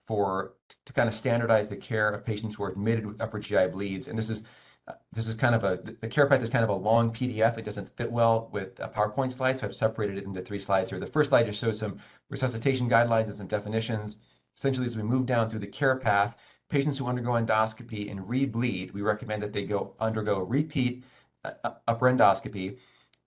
to kind of standardize the care of patients who are admitted with upper GI bleeds. And this is kind of the care path is kind of a long PDF. It doesn't fit well with a PowerPoint slide, so I've separated it into 3 slides here. The first slide just shows some resuscitation guidelines and some definitions. essentially, as we move down through the care path, patients who undergo endoscopy and rebleed, we recommend that they undergo repeat upper endoscopy.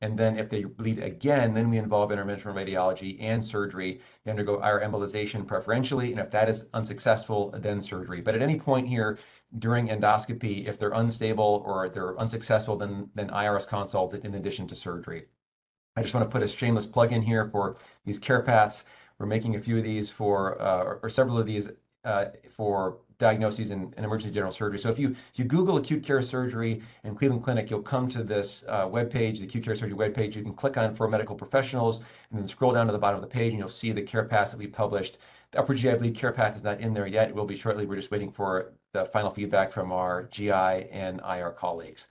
And then if they bleed again, then we involve interventional radiology and surgery. They undergo IR embolization preferentially, and if that is unsuccessful, then surgery. But at any point here during endoscopy, if they're unstable or they're unsuccessful, then IR is consulted in addition to surgery. I just want to put a shameless plug in here for these care paths. We're making a few of these or several of these for diagnoses in emergency general surgery. So if you Google acute care surgery in Cleveland Clinic, you'll come to this webpage, the acute care surgery webpage. You can click on for medical professionals and then scroll down to the bottom of the page and you'll see the care paths that we published. The upper GI bleed care path is not in there yet. It will be shortly. We're just waiting for the final feedback from our GI and IR colleagues.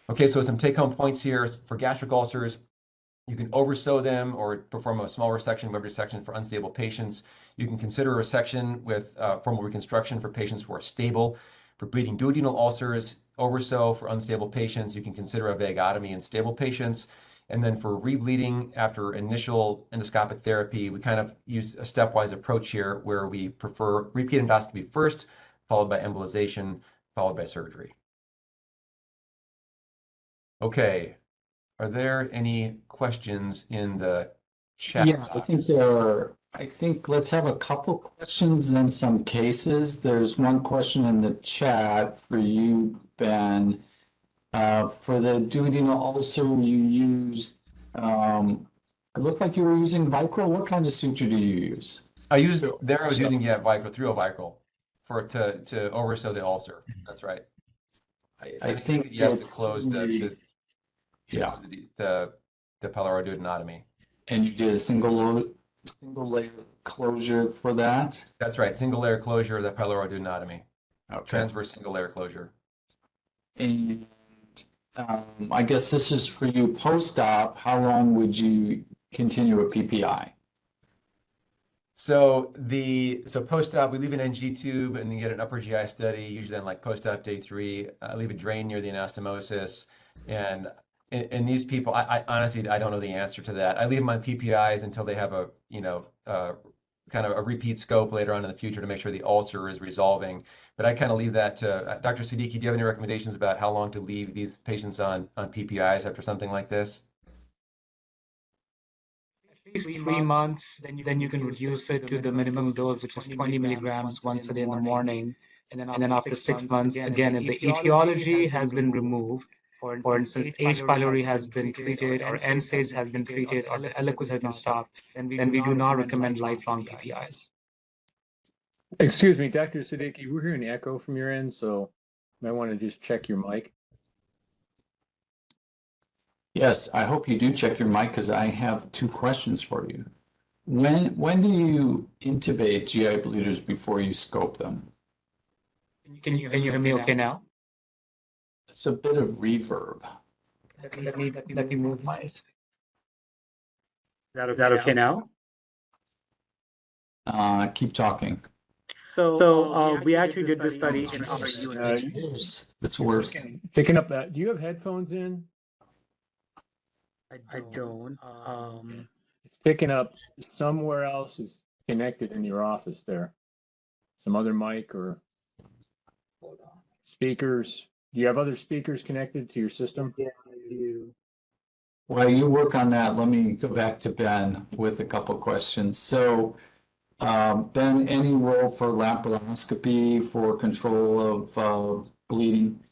Okay, so some take-home points here for gastric ulcers. You can oversew them or perform a small resection, web resection for unstable patients. You can consider a resection with formal reconstruction for patients who are stable. For bleeding duodenal ulcers, oversew for unstable patients. You can consider a vagotomy in stable patients. And then for rebleeding after initial endoscopic therapy, we kind of use a stepwise approach here where we prefer repeat endoscopy first, followed by embolization, followed by surgery. Okay. Are there any questions in the chat? Yeah, I think there are. I think let's have a couple questions and then some cases. There's one question in the chat for you, Ben. For the duodenal ulcer, you used, it looked like you were using Vicryl. What kind of suture do you use? I was using Vicryl, 3-0 Vicryl to oversew the ulcer. That's right. I think you have to close the pyloroduodenotomy. And you did a single layer closure for that? That's right, single layer closure of the pyloroduodenotomy. Okay. Transverse single layer closure. And I guess this is for you post-op. How long would you continue a PPI? So post-op, we leave an NG tube and then get an upper GI study, usually on like post-op day 3. I leave a drain near the anastomosis. And in these people, I honestly, I don't know the answer to that. I leave them on PPIs until they have a, kind of a repeat scope later on in the future to make sure the ulcer is resolving. But I kind of leave that to Dr. Siddiqui. Do you have any recommendations about how long to leave these patients on PPIs after something like this? At least 3 months, then you can reduce it to the minimum dose, which is 20 milligrams once a day in the morning. And then after 6 months, again, if the etiology has been removed, for instance, H. pylori has been treated, or NSAIDs has been treated, or the Eliquis has been stopped, then we do not recommend lifelong PPIs. Excuse me, Dr. Siddiqui, we're hearing echo from your end, so you might want to just check your mic. Yes, I hope you do check your mic because I have 2 questions for you. When do you intubate GI bleeders before you scope them? Can you hear me okay now? It's a bit of reverb. Okay, let me move my. Is that okay now? Keep talking. So we actually did this study in our unit. It's worse. Picking up that. Do you have headphones in? I don't. It's picking up somewhere else is connected in your office there. Some other mic or speakers. Do you have other speakers connected to your system? Yeah, I do. While you work on that, let me go back to Ben with a couple questions. So, Ben, any role for laparoscopy for control of bleeding?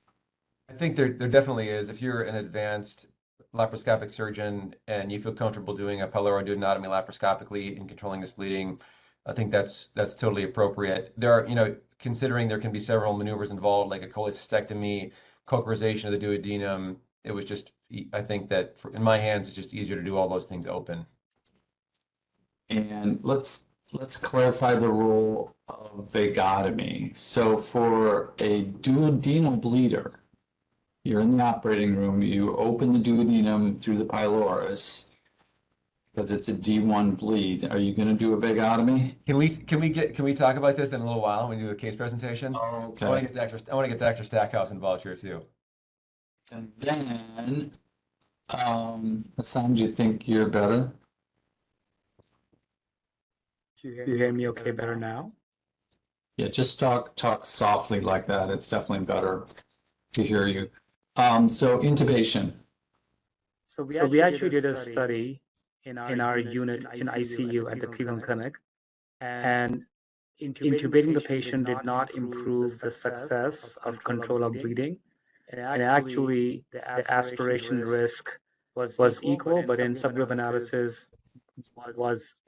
I think there definitely is. If you're an advanced laparoscopic surgeon and you feel comfortable doing a pyloroduodenotomy laparoscopically and controlling this bleeding, I think that's totally appropriate. There are, considering there can be several maneuvers involved, like a cholecystectomy, cochlearization of the duodenum. It was just, I think that in my hands, it's just easier to do all those things open. And let's clarify the role of vagotomy. So for a duodenal bleeder, you're in the operating room, you open the duodenum through the pylorus because it's a D1 bleed. Are you going to do a vagotomy? Can we talk about this in a little while when we do a case presentation? Oh, okay. I want to get Dr. Stackhouse involved here too. And then, Hassan, do you think you're better? Do you hear me okay better now? Yeah, just talk softly like that. It's definitely better to hear you. So intubation. So we actually did a study in our unit in ICU at the Cleveland Clinic, and intubating the patient did not improve the success of control of bleeding. And actually, the aspiration risk was equal, but in subgroup analysis was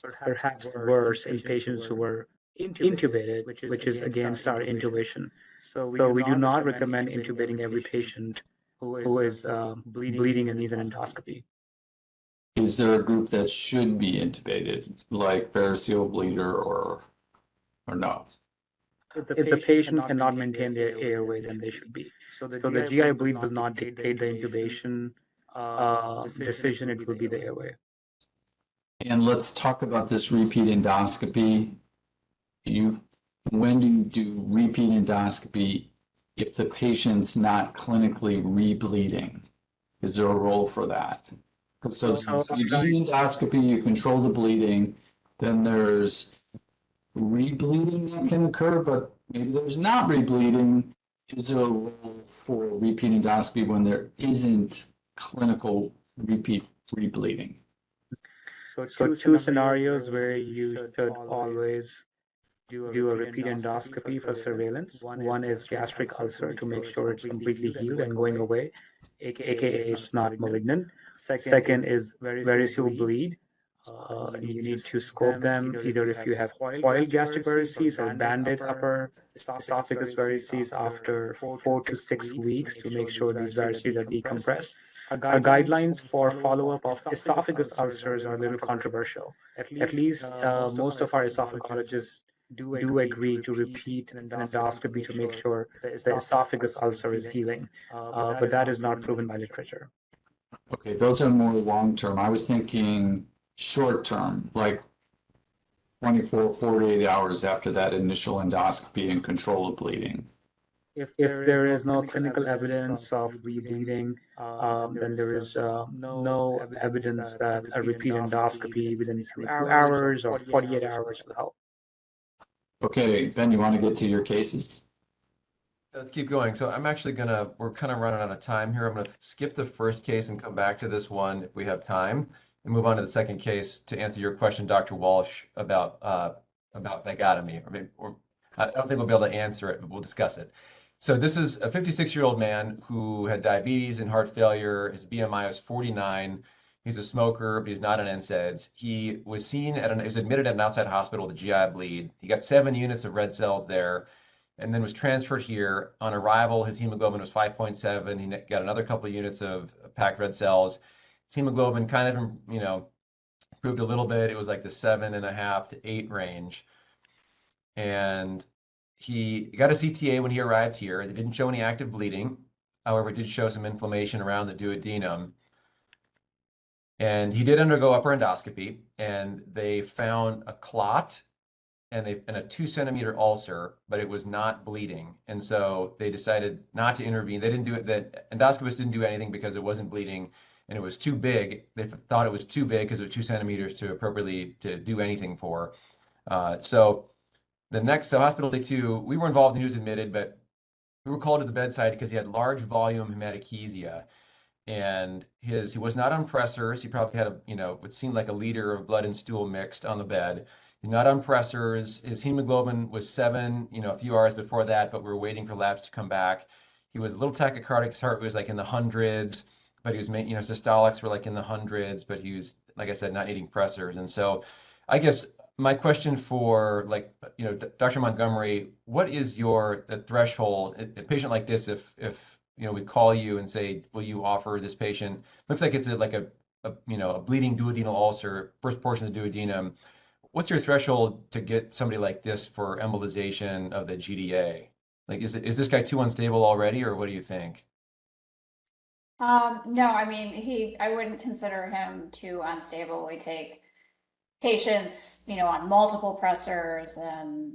perhaps worse in patients who were intubated, which is against our intubation. So we do not recommend intubating every patient who is bleeding and needs an endoscopy. Is there a group that should be intubated, like variceal bleeder or no? If the patient cannot maintain their airway, then they should be. So the GI bleed will not dictate the intubation decision, it will be the airway. And let's talk about this repeat endoscopy. When do you do repeat endoscopy if the patient's not clinically rebleeding? Is there a role for that? So you do the endoscopy, you control the bleeding, then there's rebleeding that can occur, but maybe there's not rebleeding. Is there a role for repeat endoscopy when there isn't clinical repeat rebleeding? So two scenarios where you should always do a repeat endoscopy for surveillance. One is gastric ulcer to make sure it's completely healed and going away, aka it's not malignant. Second is variceal bleed. And you need to scope them either if you have coiled gastric varices or banded upper esophagus varices after 4 to 6 weeks to make sure these varices are decompressed. Our guidelines for follow-up of esophagus ulcers are a little controversial. At least most of our esophagologists do agree to repeat an endoscopy to make sure the esophagus ulcer is healing, but that is not proven by literature. Okay, those are more long-term. I was thinking short-term, like 24, 48 hours after that initial endoscopy and control of bleeding. If there is no clinical evidence of rebleeding, then there is no evidence that a repeat endoscopy within 72 hours or 48 hours will help. Okay, Ben, you want to get to your cases? Let's keep going. So we're kind of running out of time here. I'm going to skip the first case and come back to this one if we have time, and move on to the second case to answer your question, Dr. Walsh, about vagotomy. I don't think we'll be able to answer it, but we'll discuss it. So this is a 56-year-old man who had diabetes and heart failure. His BMI was 49. He's a smoker, but he's not on NSAIDs. He was he was admitted at an outside hospital with a GI bleed. He got 7 units of red cells there, and then was transferred here. On arrival, his hemoglobin was 5.7. He got another couple of units of packed red cells. His hemoglobin kind of, improved a little bit. It was like the 7.5 to 8 range. And he got a CTA when he arrived here. They didn't show any active bleeding. However, it did show some inflammation around the duodenum. And he did undergo upper endoscopy, and they found a clot and a 2-centimeter ulcer, but it was not bleeding. And so they decided not to intervene. They didn't do it. The endoscopist didn't do anything because it wasn't bleeding and it was too big. They thought it was too big because it was 2 centimeters to appropriately to do anything for. So hospital day 2, we were involved and he was admitted, but we were called to the bedside because he had large volume hematochezia. And he was not on pressors. He probably had what seemed like a liter of blood and stool mixed on the bed. He's not on pressors. His hemoglobin was 7, a few hours before that, but we were waiting for labs to come back. He was a little tachycardic. His heart was like in the hundreds, but he was, systolics were like in the hundreds, but he was, like I said, not needing pressors. And so I guess my question for Dr. Montgomery, what is the threshold, a patient like this, if we call you and say, will you offer this patient, looks like it's a bleeding duodenal ulcer, first portion of the duodenum. What's your threshold to get somebody like this for embolization of the GDA? Like, is this guy too unstable already, or what do you think? No, I mean, I wouldn't consider him too unstable. We take patients, on multiple pressors, and,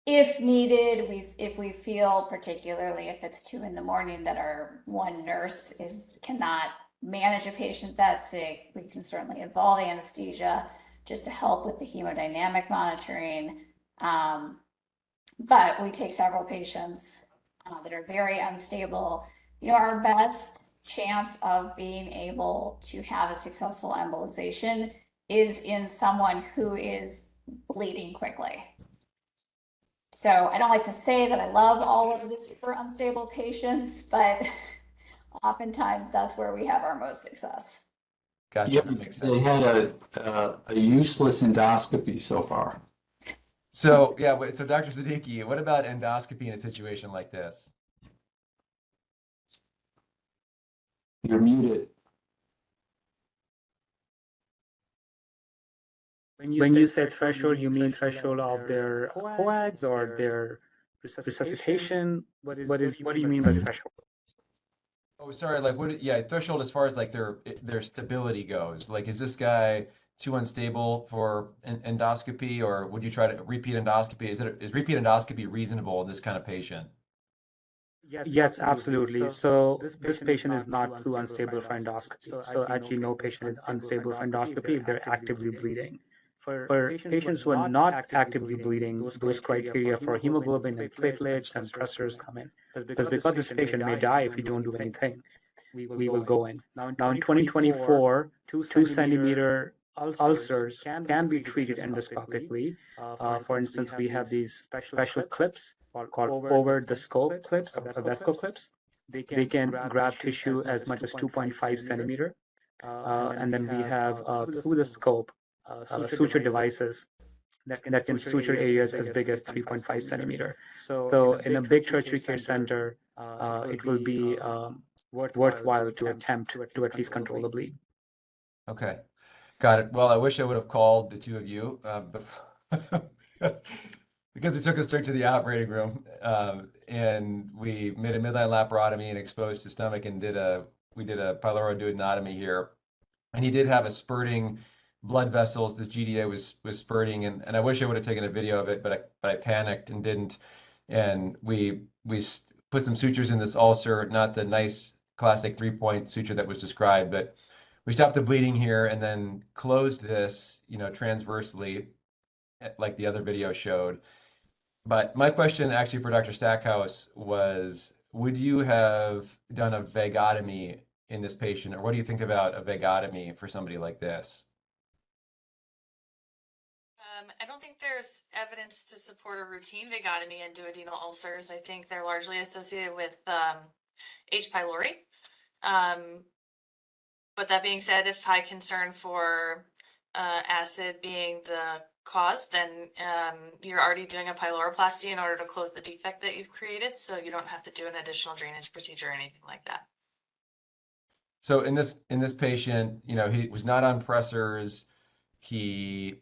if needed, if we feel, particularly if it's 2 a.m, that our one nurse cannot manage a patient that sick, we can certainly involve anesthesia just to help with the hemodynamic monitoring. But we take several patients that are very unstable. Our best chance of being able to have a successful embolization is in someone who is bleeding quickly. So I don't like to say that I love all of the super unstable patients, but oftentimes that's where we have our most success. Gotcha. Yep, That makes they sense. had a useless endoscopy so far. So yeah, so Dr. Siddiqui, what about endoscopy in a situation like this? You're muted. When you say threshold, you mean threshold of their coags or their resuscitation? What do you mean by threshold? Oh, sorry, like yeah, threshold as far as like their stability goes. Like, is this guy too unstable for endoscopy, or would you try to repeat endoscopy? Is repeat endoscopy reasonable in this kind of patient? Yes, absolutely. So this patient is not too unstable for endoscopy. So actually no patient is unstable for endoscopy if they're actively bleeding. For patients who are not actively bleeding, those criteria for hemoglobin and platelets and pressors come in. Because this patient may die if we don't do anything, we will go in. Now in 2024, 2 centimeter ulcers can be treated endoscopically. For instance, we have these special clips called over-the-scope clips or Vesco clips. They can grab tissue as much as 2.5 centimeter. And then we have through the scope suture devices that can suture areas as big as 3.5 centimeter. So in a big tertiary care center, it will be worthwhile to attempt to at least control the bleed. Okay, got it. Well, I wish I would have called the two of you because we took us straight to the operating room and we made a midline laparotomy and exposed his stomach and we did a pyloroduodenotomy here, and he did have a spurting blood vessels. This GDA was spurting, and I wish I would have taken a video of it, but I panicked and didn't. And we put some sutures in this ulcer, not the nice classic 3-point suture that was described, but we stopped the bleeding here and then closed this, transversely, like the other video showed. But my question actually for Dr. Stackhouse was, would you have done a vagotomy in this patient, or what do you think about a vagotomy for somebody like this? I don't think there's evidence to support a routine vagotomy in duodenal ulcers. I think they're largely associated with H. pylori. But that being said, if high concern for acid being the cause, then you're already doing a pyloroplasty in order to close the defect that you've created, so you don't have to do an additional drainage procedure or anything like that. So in this patient, he was not on pressors. He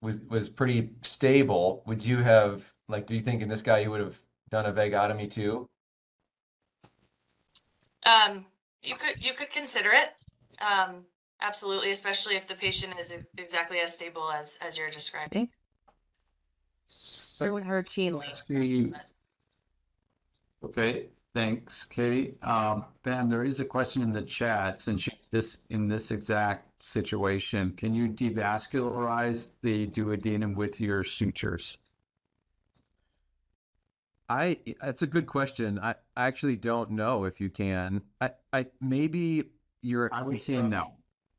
was pretty stable. Would you have, do you think in this guy you would have done a vagotomy too? You could consider it. Absolutely, especially if the patient is exactly as stable as you're describing. Routinely. Okay, thanks, Katie. Ben, there is a question in the chat. Since in this exact situation, can you devascularize the duodenum with your sutures? That's a good question. I actually don't know if you can. I maybe you're. I would say no.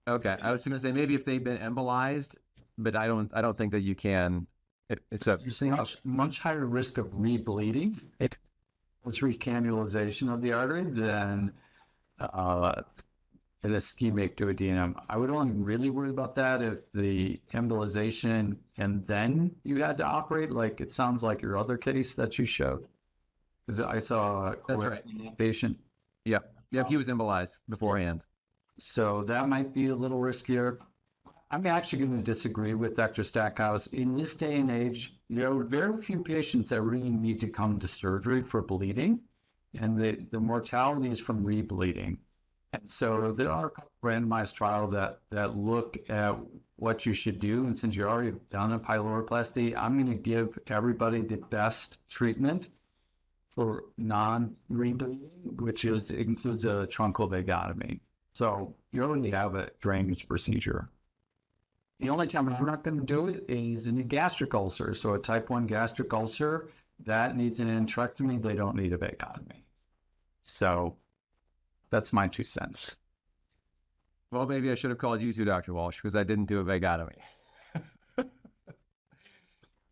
Okay, I was going to say maybe if they've been embolized, but I don't think that you can. It's a much higher risk of rebleeding. It's recannulization of the artery than an ischemic duodenum. I would only really worry about that if the embolization and then you had to operate, like it sounds like your other case that you showed. Because I saw a patient. Yep, he was embolized beforehand. So that might be a little riskier. I'm actually going to disagree with Dr. Stackhouse. In this day and age, there are very few patients that really need to come to surgery for bleeding, and the mortality is from rebleeding. And so there are a couple randomized trials that look at what you should do. And since you're already done a pyloroplasty, I'm going to give everybody the best treatment for non-rebleeding, which includes a truncal vagotomy. So you already have a drainage procedure. The only time I'm not going to do it is in a gastric ulcer. So a type 1 gastric ulcer, that needs an enterectomy. They don't need a vagotomy. So that's my 2 cents. Well, maybe I should have called you too, Dr. Walsh, because I didn't do a vagotomy.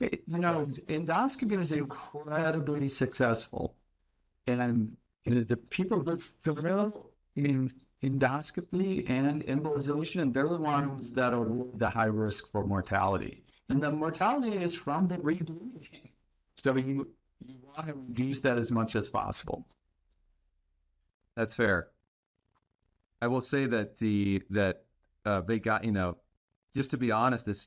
Endoscopy is incredibly successful. And the people that thrill in endoscopy and embolization, they're the ones that are the high risk for mortality. And the mortality is from the rebleeding. So you want to reduce that as much as possible. That's fair. I will say that they got, just to be honest, this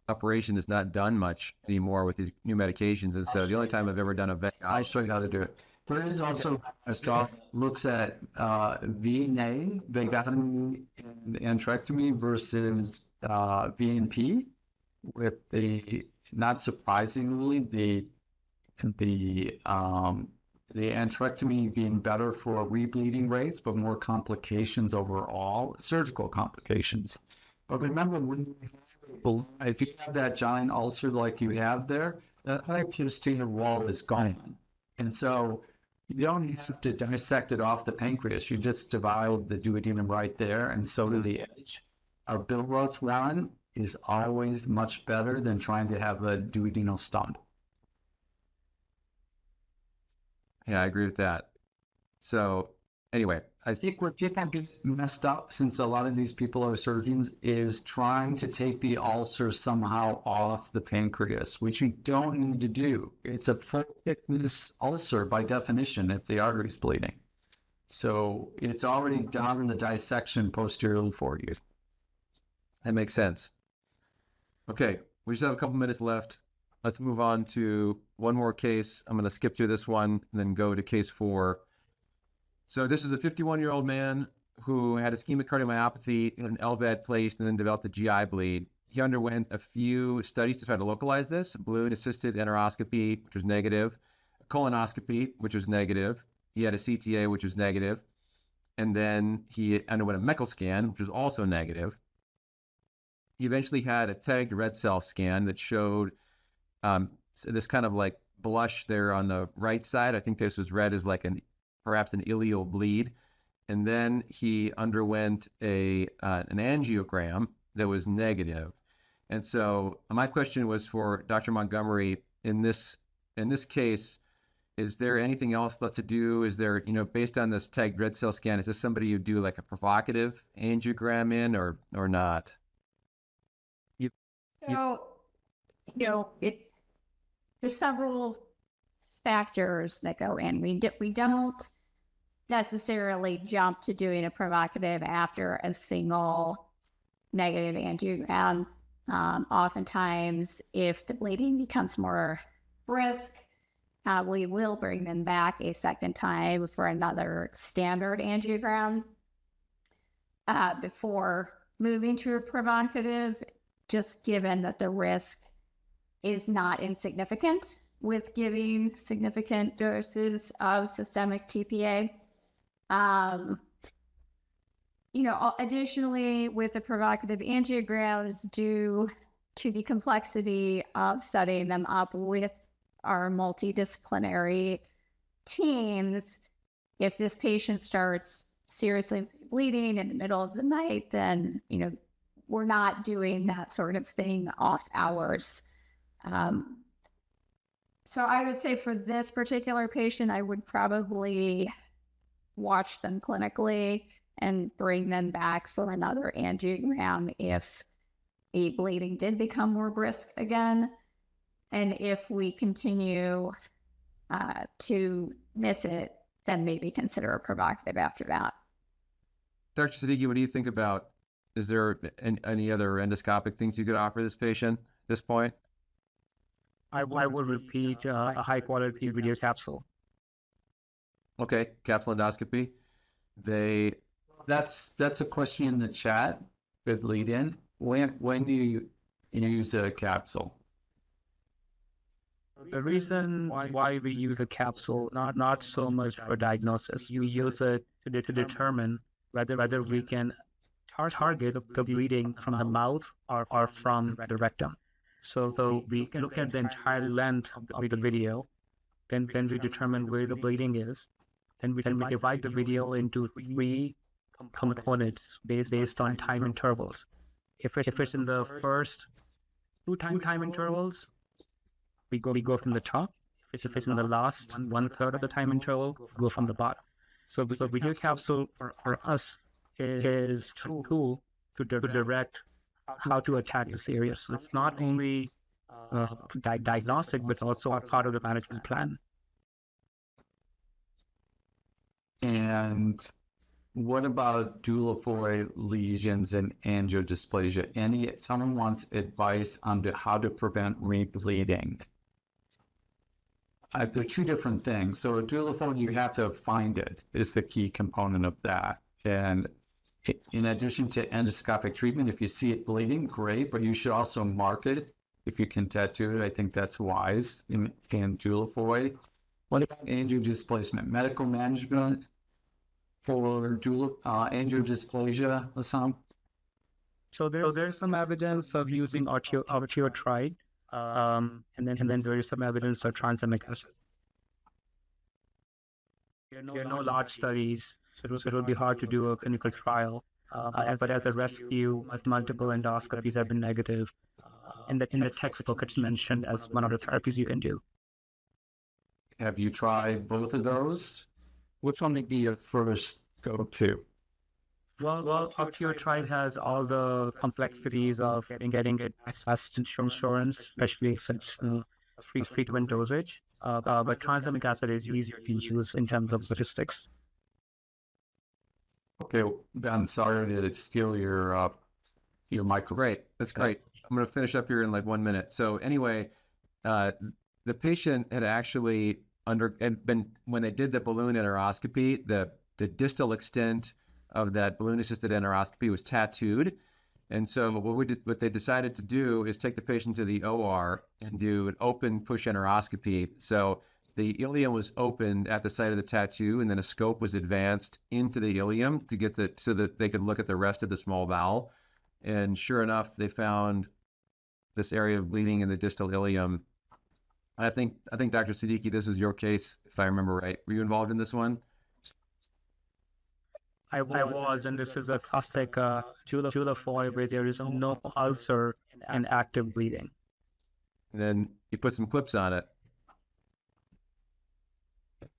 operation is not done much anymore with these new medications. And so the only time I've ever done a I'll show you how to do it. There is also a trial looks at VNA, vagotomy and enterectomy versus VNP, with the, not surprisingly, the enterectomy being better for rebleeding rates, but more complications overall, surgical complications. But remember, if you have that giant ulcer like you have there, that hypostenotic wall is gone. And so you don't have to dissect it off the pancreas. You just divide the duodenum right there, and so do the edge. A Billroth run is always much better than trying to have a duodenal stunt. Yeah, I agree with that. So anyway, I think where people get messed up, since a lot of these people are surgeons, is trying to take the ulcer somehow off the pancreas, which you don't need to do. It's a full thickness ulcer by definition if the artery is bleeding. So it's already done the dissection posteriorly for you. that makes sense. Okay, we just have a couple minutes left. Let's move on to one more case. I'm going to skip through this one and then go to case 4. So this is a 51-year-old man who had ischemic cardiomyopathy in an LVAD placed and then developed a GI bleed. He underwent a few studies to try to localize this: balloon-assisted enteroscopy, which was negative, a colonoscopy, which was negative. He had a CTA, which was negative. And then he underwent a Meckel scan, which was also negative. He eventually had a tagged red cell scan that showed this kind of like blush there on the right side. I think this was read as like perhaps an ileal bleed. And then he underwent an angiogram that was negative. And so my question was for Dr. Montgomery, in this case, is there anything else left to do? Is there, based on this tagged red cell scan, is this somebody you do like a provocative angiogram in or not? So, there's several factors that go in. We don't necessarily jump to doing a provocative after a single negative angiogram. Oftentimes, if the bleeding becomes more brisk, we will bring them back a second time for another standard angiogram before moving to a provocative, just given that the risk is not insignificant with giving significant doses of systemic TPA. Additionally, with the provocative angiograms, due to the complexity of setting them up with our multidisciplinary teams, if this patient starts seriously bleeding in the middle of the night, then, we're not doing that sort of thing off hours. So I would say for this particular patient, I would probably watch them clinically and bring them back for another angiogram if the bleeding did become more brisk again. And if we continue to miss it, then maybe consider a provocative after that. Dr. Siddiqui, what do you think about, is there any other endoscopic things you could offer this patient at this point? I would repeat a high quality video capsule. Okay, capsule endoscopy. That's a question in the chat. Good lead in. When do you use a capsule? The reason why we use a capsule, not so much for diagnosis, you use it to determine whether we can target the bleeding from the mouth or from the rectum. So we can look at the entire length of the video, then we determine where the bleeding is. Then we divide the video into 3 components based on time intervals. If it's in the first 2 time intervals, we go from the top. If it's in the last 1/3 of the time interval, go from the bottom. So the video capsule for us is a tool to direct how to attack this area. So it's not only diagnostic, but also a part of the management plan. And what about duofoid lesions and angiodysplasia? Someone wants advice on how to prevent rebleeding. They're 2 different things. So a duofoid, you have to find it, is the key component of that. And in addition to endoscopic treatment, if you see it bleeding, great, but you should also mark it. If you can tattoo it, I think that's wise in duofoid. What about angiodisplacement? Medical management for angiodysplasia, Assam? So there's some evidence of using octreotide, and then there is some evidence of tranexamic acid. There are no large studies, so it will be hard to do a clinical trial. But as a rescue, as multiple endoscopies have been negative, in the textbook, it's mentioned as one of the therapies you can do. Have you tried both of those? Which one would be your first go-to? Well, octreotide has all the complexities of getting it assessed insurance, especially since frequent dosage. But tranexamic acid is easier to use in terms of statistics. Okay, Ben, sorry to steal your microphone. Great, that's great. I'm going to finish up here in like 1 minute. So anyway, the patient had actually when they did the balloon enteroscopy, the distal extent of that balloon-assisted enteroscopy was tattooed. And so what they decided to do is take the patient to the OR and do an open push enteroscopy. So the ileum was opened at the site of the tattoo, and then a scope was advanced into the ileum to so that they could look at the rest of the small bowel. And sure enough, they found this area of bleeding in the distal ileum. I think Dr. Siddiqui, this was your case, if I remember right. Were you involved in this one? I was, and this is a classic duofoid where there is no ulcer and active bleeding. And then you put some clips on it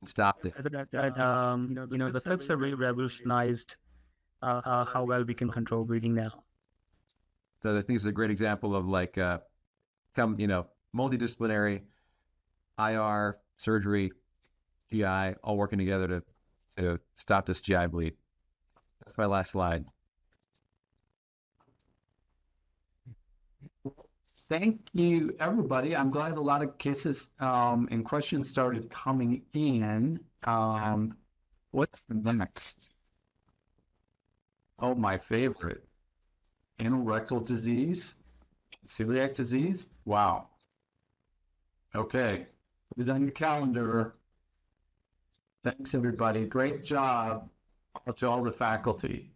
and stopped it. The clips have really revolutionized how well we can control bleeding now. So I think it's a great example of like, multidisciplinary, IR, surgery, GI, all working together to stop this GI bleed. That's my last slide. Thank you, everybody. I'm glad a lot of cases and questions started coming in. What's the next? Oh, my favorite. Anorectal disease, celiac disease. Wow. Okay, put it on your calendar. Thanks, everybody. Great job to all the faculty.